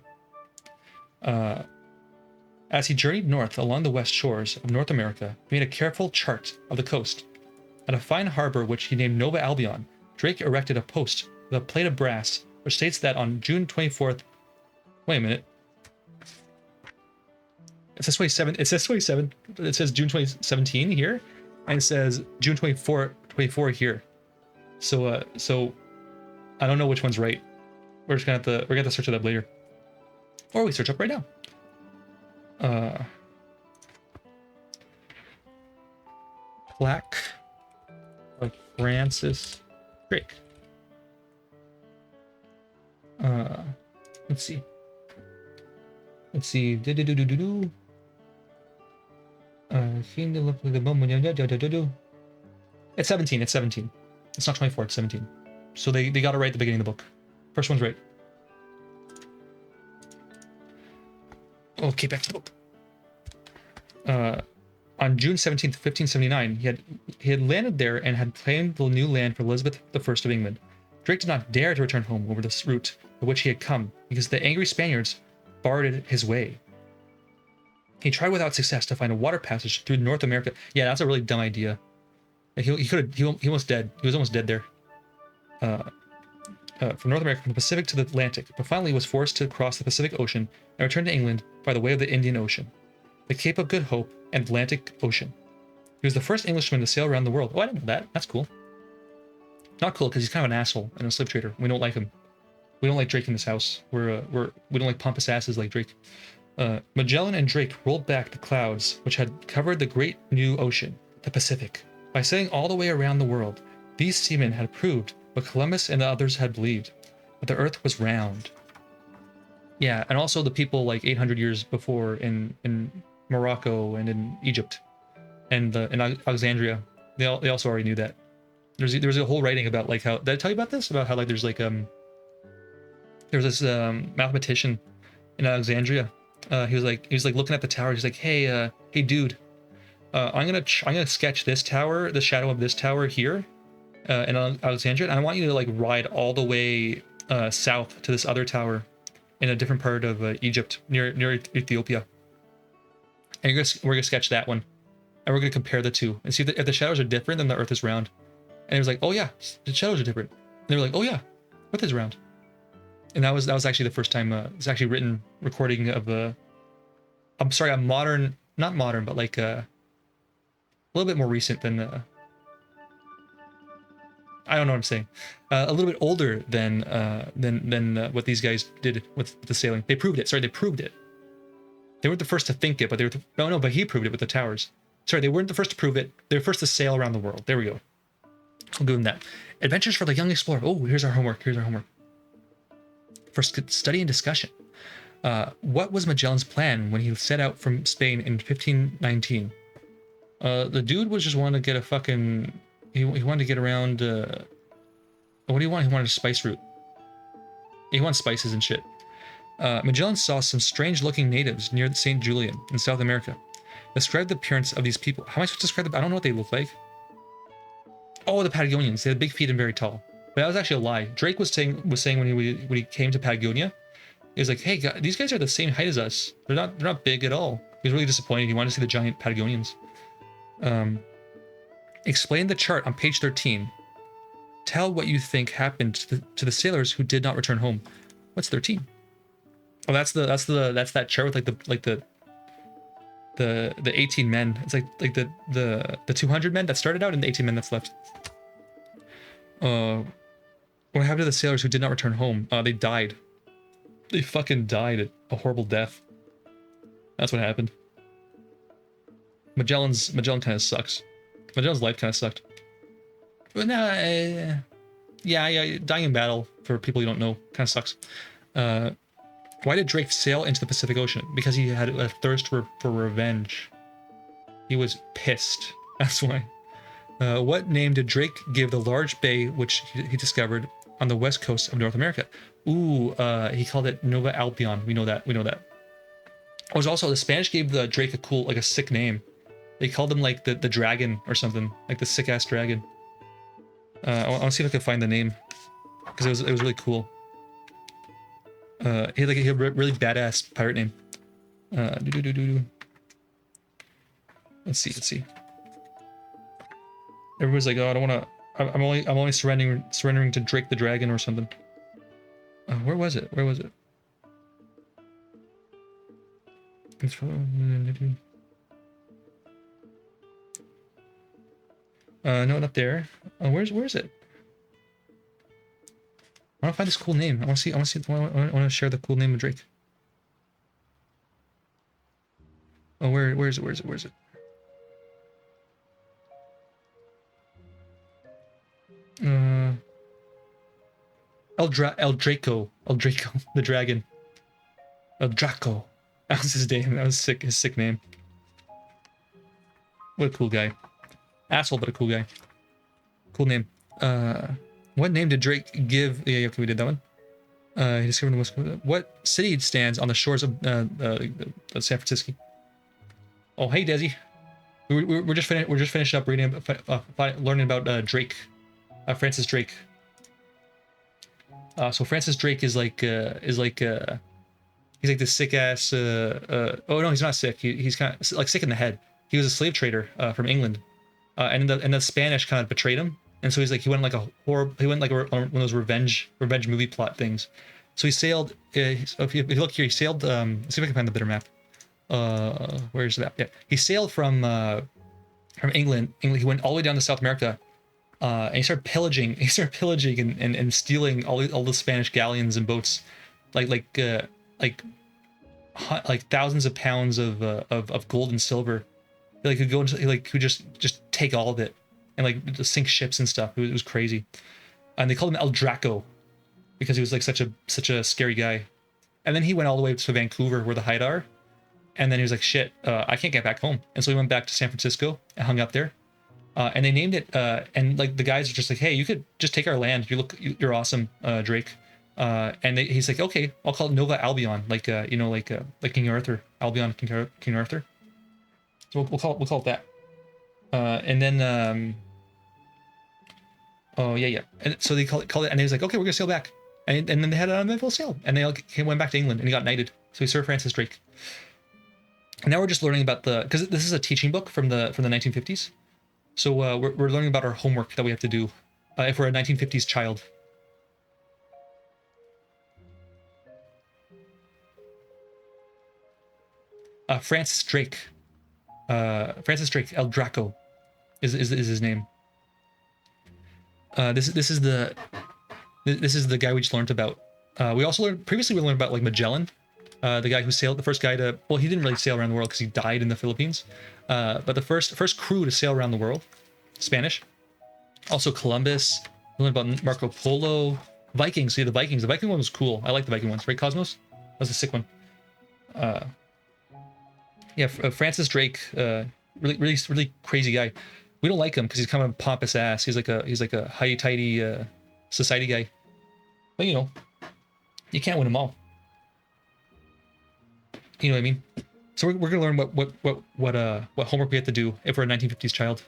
As he journeyed north along the west shores of North America, he made a careful chart of the coast. At a fine harbor which he named Nova Albion, Drake erected a post with a plate of brass, which states that on June 24th... Wait a minute. It says 27. It says 27. It says June 2017 here, and it says June 24 here. So I don't know which one's right. We're gonna have to search it up later, or we search up right now. Plaque of Francis Drake. Let's see. It's 17. It's 17. It's not 24. It's 17. So they got it right at the beginning of the book. First one's right. Okay, back to the book. On June 17th, 1579, he had landed there and had claimed the new land for Elizabeth I of England. Drake did not dare to return home over this route by which he had come, because the angry Spaniards barred his way. He tried without success to find a water passage through North America. Yeah, that's a really dumb idea. He almost dead. He was almost dead there. From North America, from the Pacific to the Atlantic, but finally was forced to cross the Pacific Ocean and return to England by the way of the Indian Ocean, the Cape of Good Hope, and Atlantic Ocean. He was the first Englishman to sail around the world. Oh, I didn't know that. That's cool. Not cool because he's kind of an asshole and a slave trader. We don't like him. We don't like Drake in this house. We don't like pompous asses like Drake. Magellan and Drake rolled back the clouds which had covered the great new ocean, the Pacific. By sailing all the way around the world, these seamen had proved what Columbus and the others had believed, that the earth was round. Yeah, and also the people like 800 years before in Morocco and in Egypt and in Alexandria, they also already knew that. There was a whole writing about like how, did I tell you about this? About how like there's like there was this mathematician in Alexandria. He was like looking at the tower. He's like, hey dude, I'm gonna sketch this tower, the shadow of this tower here, in Alexandria, and I want you to like ride all the way south to this other tower in a different part of Egypt, near Ethiopia. And we're gonna sketch that one, and we're gonna compare the two and see if the shadows are different, then the Earth is round. And it was like, oh yeah, the shadows are different. And they were like, oh yeah, Earth is round. And that was actually the first time it's actually written recording of I'm sorry, a modern, not modern, but like a little bit more recent than I don't know what I'm saying. A little bit older than what these guys did with the sailing. They proved it. Sorry, they proved it. They weren't the first to think it, but they were. No, but he proved it with the towers. Sorry, they weren't the first to prove it. They were first to sail around the world. There we go. I'll give them that. Adventures for the Young Explorer. Oh, here's our homework. Here's our homework. First, study and discussion. What was Magellan's plan when he set out from Spain in 1519? The dude was just wanting to get a fucking... He wanted to get around... what do you want? He wanted a spice route. He wants spices and shit. Magellan saw some strange-looking natives near St. Julian in South America. Describe the appearance of these people. How am I supposed to describe them? I don't know what they look like. Oh, the Patagonians. They had big feet and very tall. But that was actually a lie. Drake was saying when he came to Patagonia, he was like, "Hey, guys, these guys are the same height as us. They're not big at all." He was really disappointed. He wanted to see the giant Patagonians. Explain the chart on page 13. Tell what you think happened to the sailors who did not return home. What's 13? Oh, that's that chart with the 18 men. It's like the 200 men that started out and the 18 men that's left. What happened to the sailors who did not return home? They died. They fucking died a horrible death. That's what happened. Magellan kind of sucks. Magellan's life kind of sucked. But nah, yeah, dying in battle, for people you don't know, kind of sucks. Why did Drake sail into the Pacific Ocean? Because he had a thirst for revenge. He was pissed. That's why. What name did Drake give the large bay which he discovered on the west coast of North America? Ooh, he called it Nova Albion. We know that. It was also, the Spanish gave the Drake a sick name. They called him like the dragon or something, like the sick ass dragon. I want to see if I can find the name, because it was really cool. He had a really badass pirate name. Let's see. Everybody's like, oh, I don't want to. I'm only surrendering to Drake the Dragon or something. Where was it? No, not there. Where's it? I want to find this cool name. I want to share the cool name of Drake. Oh, where is it? El Draco, the dragon. El Draco. That was his name. That was sick. His sick name. What a cool guy. Asshole, but a cool guy. Cool name. What name did Drake give? Yeah, okay, we did that one. He discovered the West Coast. What city stands on the shores of San Francisco? Oh, hey, Desi. We're just finished up reading, learning about Drake, Francis Drake. So Francis Drake is like he's like the sick ass. Oh no, he's not sick. He's kind of like sick in the head. He was a slave trader from England, and the Spanish kind of betrayed him. And so he went like one of those revenge movie plot things. So he sailed. So if you look here, he sailed. Let's see if I can find the better map. Where's the map? Yeah, he sailed from England. He went all the way down to South America, and he started pillaging. And stealing all the Spanish galleons and boats, like thousands of pounds of gold and silver. He could go into could just take all of it. And just sink ships and stuff. It was crazy, and they called him El Draco because he was like such a scary guy. And then he went all the way to Vancouver, where the Hyde are, and then he was like, "Shit, I can't get back home." And so he went back to San Francisco and hung up there. And they named it. And the guys are just like, "Hey, you could just take our land. You're awesome, Drake." And he's like, "Okay, I'll call it Nova Albion, like King Arthur, Albion, King Arthur." So we'll call it that. And then oh yeah. And so they call it, and he was like, okay, we're gonna sail back. And then they had an uneventful sail, and he went back to England, and he got knighted. So he's Sir Francis Drake. And now we're just learning about because this is a teaching book from the 1950s. So we're learning about our homework that we have to do if we're a 1950s child. Francis Drake. Francis Drake, El Draco, is his name. This is the guy we just learned about. We learned about like Magellan, the guy who sailed, the first guy to, well, he didn't really sail around the world because he died in the Philippines. But the first crew to sail around the world, Spanish. Also Columbus. We learned about Marco Polo, Vikings. See, the Vikings. The Viking one was cool. I like the Viking ones, right, Cosmos? That was a sick one. Yeah, Francis Drake, really crazy guy. We don't like him because he's kind of a pompous ass. He's like a high-tidy society guy. But you know, you can't win them all. You know what I mean? So we're gonna learn what homework we have to do if we're a 1950s child.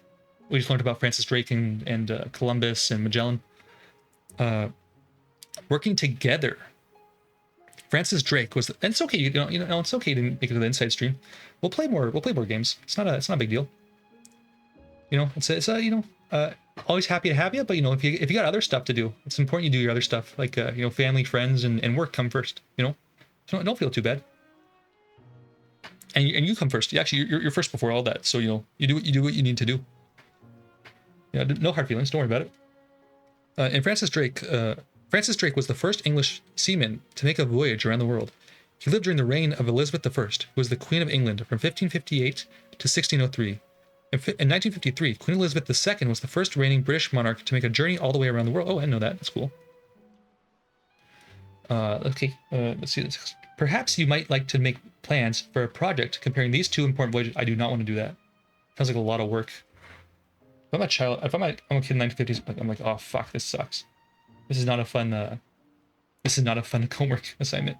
We just learned about Francis Drake and Columbus and Magellan. Working together. Francis Drake was, and it's okay. You know, it's okay to make it to the inside stream. We'll play more games. It's not a big deal. You know, it's always happy to have you. But you know, if you got other stuff to do, it's important you do your other stuff, like you know, family, friends, and work come first. You know, so don't feel too bad. And you come first. Actually, you're first before all that. So you know, you do what you need to do. Yeah, no hard feelings. Don't worry about it. And Francis Drake was the first English seaman to make a voyage around the world. He lived during the reign of Elizabeth I, who was the Queen of England from 1558 to 1603. In 1953, Queen Elizabeth II was the first reigning British monarch to make a journey all the way around the world. Oh, I didn't know that. That's cool. Okay, let's see this. Perhaps you might like to make plans for a project comparing these two important voyages. I do not want to do that. Sounds like a lot of work. If I'm a child, I'm a kid in the 1950s, I'm like, oh fuck, this sucks. This is not a fun homework assignment.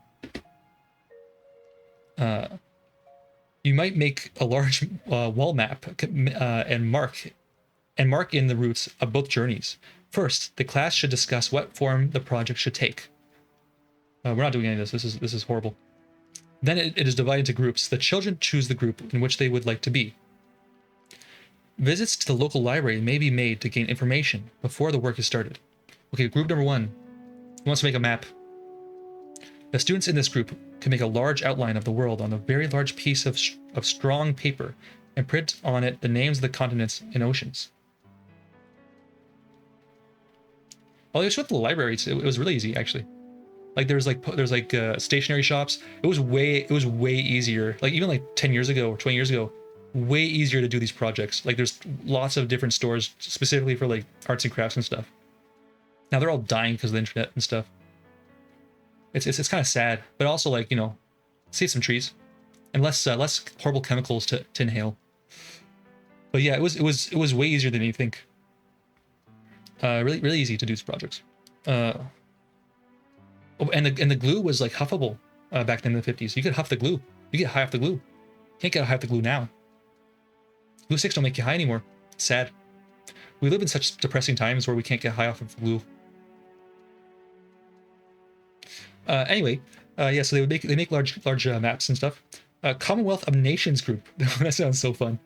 You might make a large wall map and mark in the routes of both journeys. First, the class should discuss what form the project should take. We're not doing any of this. This is horrible. Then it is divided into groups. The children choose the group in which they would like to be. Visits to the local library may be made to gain information before the work is started. Okay, group number 1 wants to make a map. The students in this group can make a large outline of the world on a very large piece of strong paper and print on it the names of the continents and oceans. Oh, just with the libraries, it was really easy actually. Like there's stationery shops. It was way easier. Like even like 10 years ago or 20 years ago, way easier to do these projects. Like there's lots of different stores specifically for like arts and crafts and stuff. Now they're all dying because of the internet and stuff. It's kind of sad, but also like, you know, save some trees and less horrible chemicals to inhale. But yeah, it was way easier than you think. Really easy to do these projects. Oh, and the glue was like huffable back then in the 50s. You could huff the glue. You get high off the glue. Can't get high off the glue now. Glue sticks don't make you high anymore. It's sad. We live in such depressing times where we can't get high off of glue. Anyway, yeah, so they make large maps and stuff. Commonwealth of Nations group. That sounds so fun.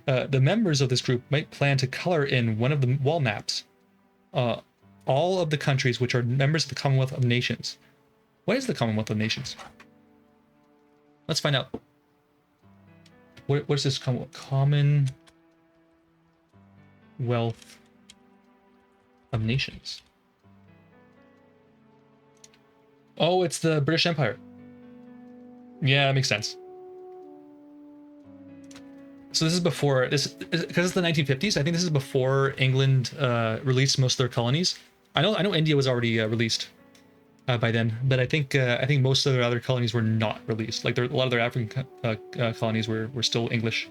The members of this group might plan to color in one of the wall maps all of the countries which are members of the Commonwealth of Nations. What is the Commonwealth of Nations? Let's find out. What is this Commonwealth of Nations? Oh, it's the British Empire. Yeah, that makes sense. So this is before this, because it's the 1950s. I think this is before England released most of their colonies. I know India was already released by then, but I think most of their other colonies were not released. Like a lot of their African colonies were still English.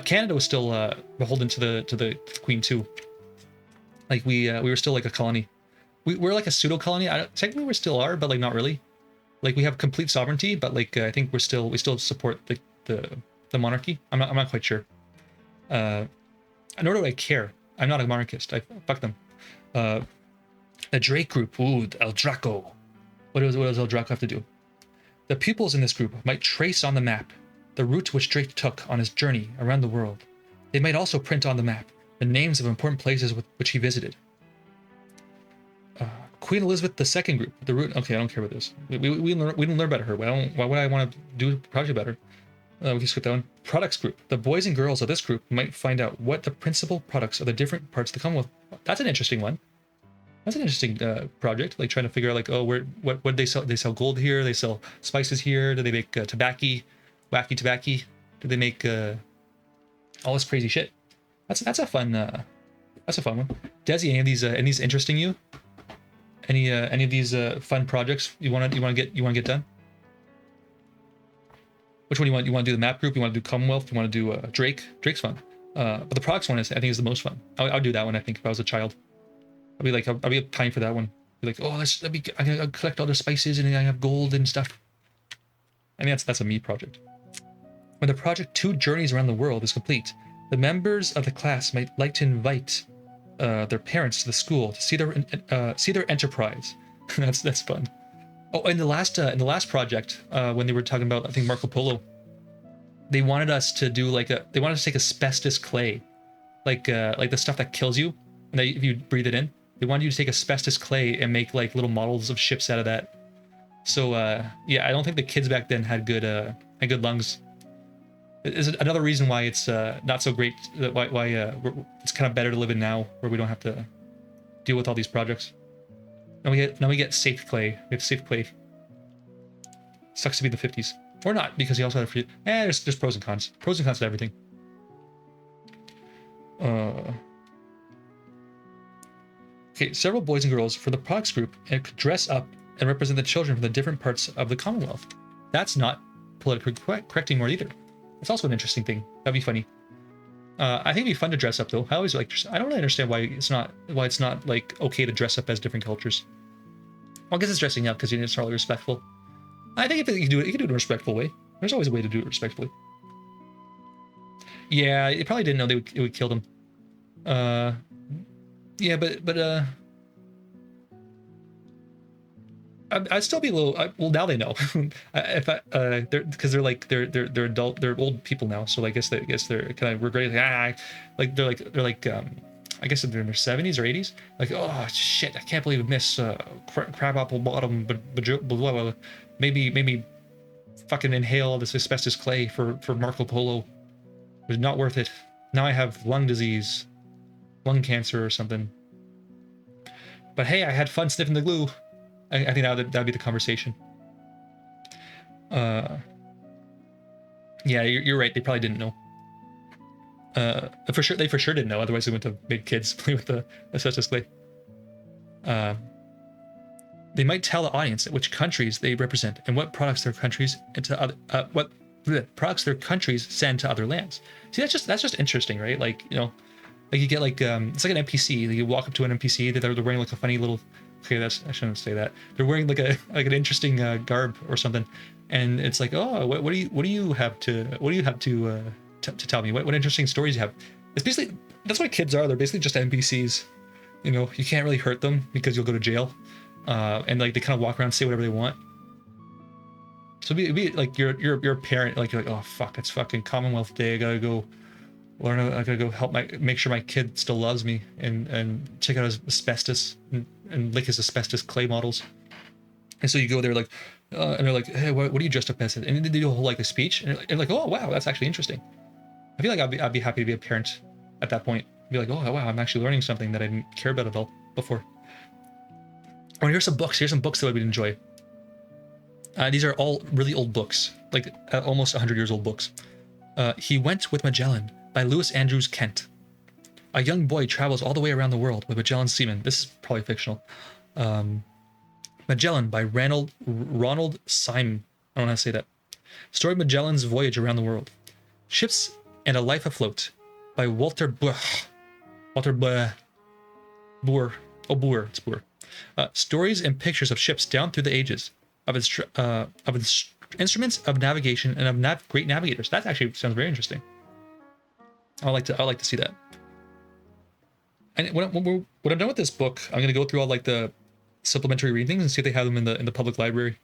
Canada was still beholden to the Queen too. Like we were still like a colony. We're like a pseudo colony. Technically we still are, but like not really. Like we have complete sovereignty, but like I think we still support the monarchy. I'm not quite sure. Nor do I care. I'm not a monarchist. Fuck them. The Drake group. Ooh, El Draco. What does El Draco have to do? The pupils in this group might trace on the map the route which Drake took on his journey around the world. They might also print on the map the names of important places which he visited. Queen Elizabeth II group. The route. Okay, I don't care about this. We didn't learn about her. Why would I want to do a project about her? We can skip that one. Products group. The boys and girls of this group might find out what the principal products of the different parts of the Commonwealth. That's an interesting one. That's an interesting project. Like trying to figure out like, oh, what they sell? They sell gold here. They sell spices here. Do they make wacky tobacco? Do they make all this crazy shit? That's a fun one. Desi, any of these interesting you? Any of these fun projects you want to get done? Which one you want? You want to do the map group? You want to do Commonwealth? You want to do Drake? Drake's fun. But the products one I think is the most fun. I'll do that one. I think if I was a child, I'll be time for that one. Be like, oh, I'm gonna collect all the spices and I have gold and stuff. I mean, that's a me project. When the project 2 Journeys Around the World is complete, the members of the class might like to invite their parents to the school to see their enterprise. that's fun. Oh, in the last project, when they were talking about, I think, Marco Polo, they wanted us to do they wanted us to take asbestos clay, like the stuff that kills you, and that if you breathe it in, they wanted you to take asbestos clay and make like little models of ships out of that. So yeah, I don't think the kids back then had good lungs. Is another reason why it's not so great. Why it's kind of better to live in now, where we don't have to deal with all these projects. Now we get safe clay. We have safe clay. Sucks to be the 50s, or not, because you also have free. There's pros and cons. Pros and cons to everything. Okay, several boys and girls for the products group could dress up and represent the children from the different parts of the Commonwealth. That's not politically correct anymore either. It's also an interesting thing. That'd be funny. I think it'd be fun to dress up though. I always like. I don't really understand why it's not like okay to dress up as different cultures. Well, I guess it's dressing up because it's not really respectful. I think if you can do it in a respectful way. There's always a way to do it respectfully. Yeah, they probably didn't know it would kill them. Yeah, but I'd still be a little. Well, now they know. Because they're adult, they're old people now. So I guess they're kind of regretting. They're like I guess they're in their 70s or 80s. Like, oh shit, I can't believe I missed crab apple bottom, but maybe fucking inhale this asbestos clay for Marco Polo. It was not worth it. Now I have lung disease, lung cancer or something. But hey, I had fun sniffing the glue. I think that'd be the conversation. Yeah, you're right. They probably didn't know. They for sure didn't know. Otherwise, they wouldn't have made kids play with the asbestos clay. They might tell the audience which countries they represent and what products their countries products their countries send to other lands. See, that's just interesting, right? Like, you know, like you get like it's like an NPC. Like you walk up to an NPC, they're wearing like a funny little. Okay, I shouldn't say that. They're wearing like an interesting garb or something, and it's like, oh, what do you have to tell me? What interesting stories you have? It's basically that's what kids are. They're basically just NPCs. You know, you can't really hurt them because you'll go to jail, and like they kind of walk around and say whatever they want. So it'd be like you're a parent, like you're like, oh fuck, it's fucking Commonwealth Day. I gotta go learn. I gotta go make sure my kid still loves me and check out his asbestos and lick his asbestos clay models. And so you go there like, and they're like, hey, what are you dressed up as? And they do a whole like a speech, and you're like, oh wow, that's actually interesting. I feel like I'd be happy to be a parent at that point. Be like, oh wow, I'm actually learning something that I didn't care about at all before. Oh, here's some books. Here's some books that I would enjoy. These are all really old books, like almost 100 years old books. He Went with Magellan by Lewis Andrews Kent. A young boy travels all the way around the world with Magellan's seamen. This is probably fictional. Magellan by Ronald Syme. I don't know how to say that. Story of Magellan's voyage around the world. Ships and a Life Afloat by Walter Boer. Boer. It's Boer. Stories and pictures of ships down through the ages, of its instruments of navigation and of great navigators. That actually sounds very interesting. I like to see that. And when I'm done with this book, I'm gonna go through all like the supplementary readings and see if they have them in the public library,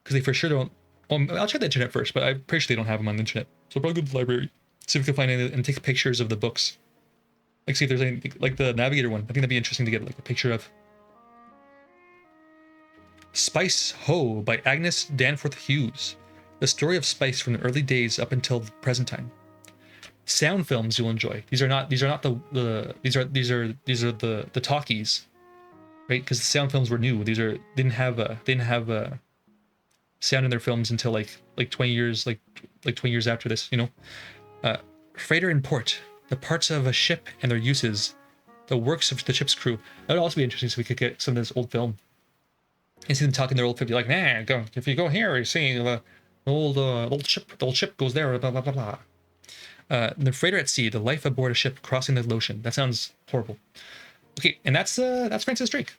because they for sure don't. Well, I'll check the internet first, but I'm pretty sure they don't have them on the internet. So I'll probably go to the library, see if we can find any, and take pictures of the books. Like see if there's anything like the Navigator one. I think that'd be interesting to get like a picture of. Spice Ho by Agnes Danforth Hughes. The story of spice from the early days up until the present time. Sound films you'll enjoy. These are not the talkies, right? Because the sound films were new. These are didn't have sound in their films until like 20 years like 20 years after this, you know. Freighter and port, the parts of a ship and their uses, the works of the ship's crew. That would also be interesting, so we could get some of this old film and see them talking their old 50, like, man, go if you go here, you see the old ship goes there, blah blah blah blah. The freighter at sea, the life aboard a ship crossing the ocean. That sounds horrible. Okay, and that's Francis Drake.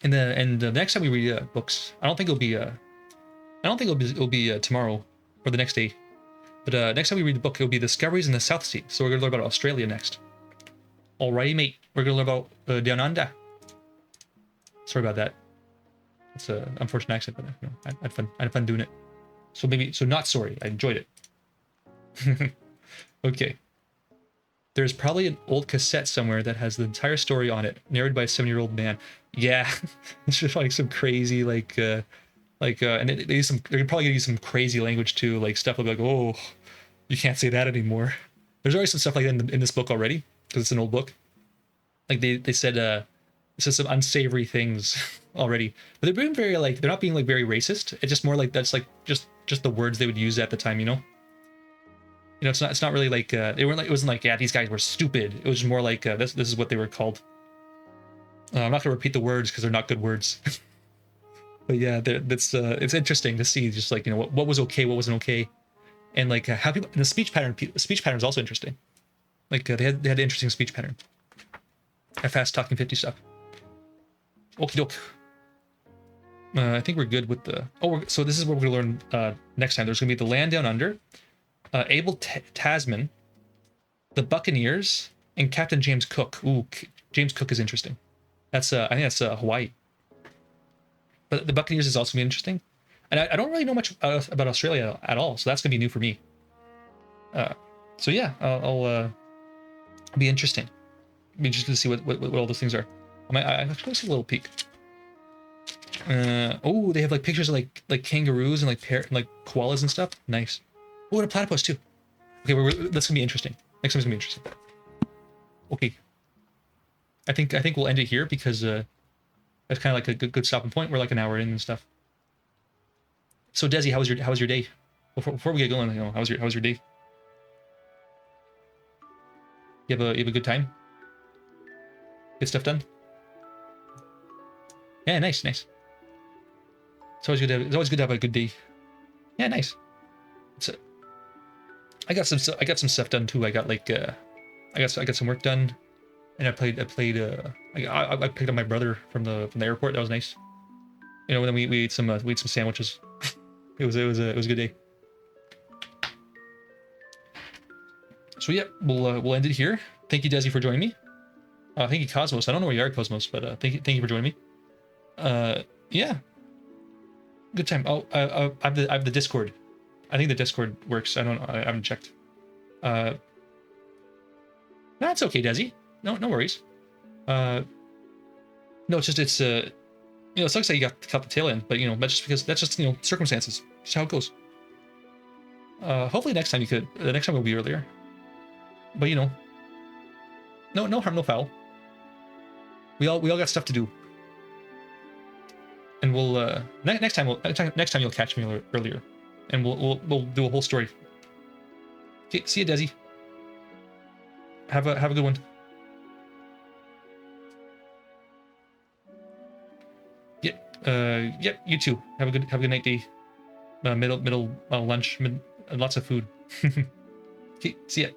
And the next time we read books, I don't think it'll be tomorrow or the next day. But next time we read the book, it'll be Discoveries in the South Sea. So we're gonna learn about Australia next. Alrighty, mate. We're gonna learn about Down Under. Sorry about that. It's an unfortunate accent, but you know, I had fun doing it. So not sorry. I enjoyed it. Okay. There's probably an old cassette somewhere that has the entire story on it, narrated by a 7-year-old man. Yeah, it's just like some crazy and they're probably gonna use some crazy language too, like stuff like, oh, you can't say that anymore. There's already some stuff like that in this book already, because it's an old book. Like they said some unsavory things already, but they're being very like, they're not being like very racist. It's just more like that's like just the words they would use at the time, you know. You know, it's not really like they weren't like, it wasn't like, yeah, these guys were stupid. It was just more like this is what they were called. I'm not gonna repeat the words because they're not good words. But yeah, that's it's interesting to see just like, you know, what was okay, what wasn't okay, and like how people, and the speech pattern is also interesting. Like they had an interesting speech pattern. That fast talking 50 stuff. Okie doke. I think we're good with the. So this is what we're gonna learn next time. There's gonna be the Land Down Under, Abel Tasman, the Buccaneers, and Captain James Cook. Ooh, James Cook is interesting. That's I think that's Hawaii. But the Buccaneers is also gonna be interesting, and I don't really know much about Australia at all, so that's gonna be new for me. So yeah, I'll be interesting. Be interested to see what all those things are. I actually see a little peek. Oh, they have like pictures of like kangaroos and like koalas and stuff. Nice. Oh, and a platypus too. Okay, that's gonna be interesting. Next time's gonna be interesting. Okay. I think we'll end it here because that's kind of like a good stopping point. We're like an hour in and stuff. So Desi, how was your day? Before we get going, you know, how was your day? You have a good time? Get stuff done? Yeah, nice. It's always good to have a good day. Yeah, nice. So I got some stuff done too. I got like I got some work done, and I picked up my brother from the airport. That was nice. You know, then we ate some sandwiches. it was a good day. So yeah, we'll end it here. Thank you, Desi, for joining me. Thank you, Cosmos. I don't know where you are, Cosmos, but thank you for joining me. Yeah, good time. Oh, I have the Discord. I think the Discord works. I haven't checked. That's okay, Desi. No worries. No, it's you know, it sucks that you got caught the tail end, but you know, that's just you know, circumstances. Just how it goes. Hopefully the next time will be earlier. But you know, no harm, no foul. We all got stuff to do. And we'll next time you'll catch me earlier, and we'll do a whole story. Okay, see you, Desi. Have a good one. Yep. You too. Have a good night, day. Middle lunch, lots of food. Okay, see ya.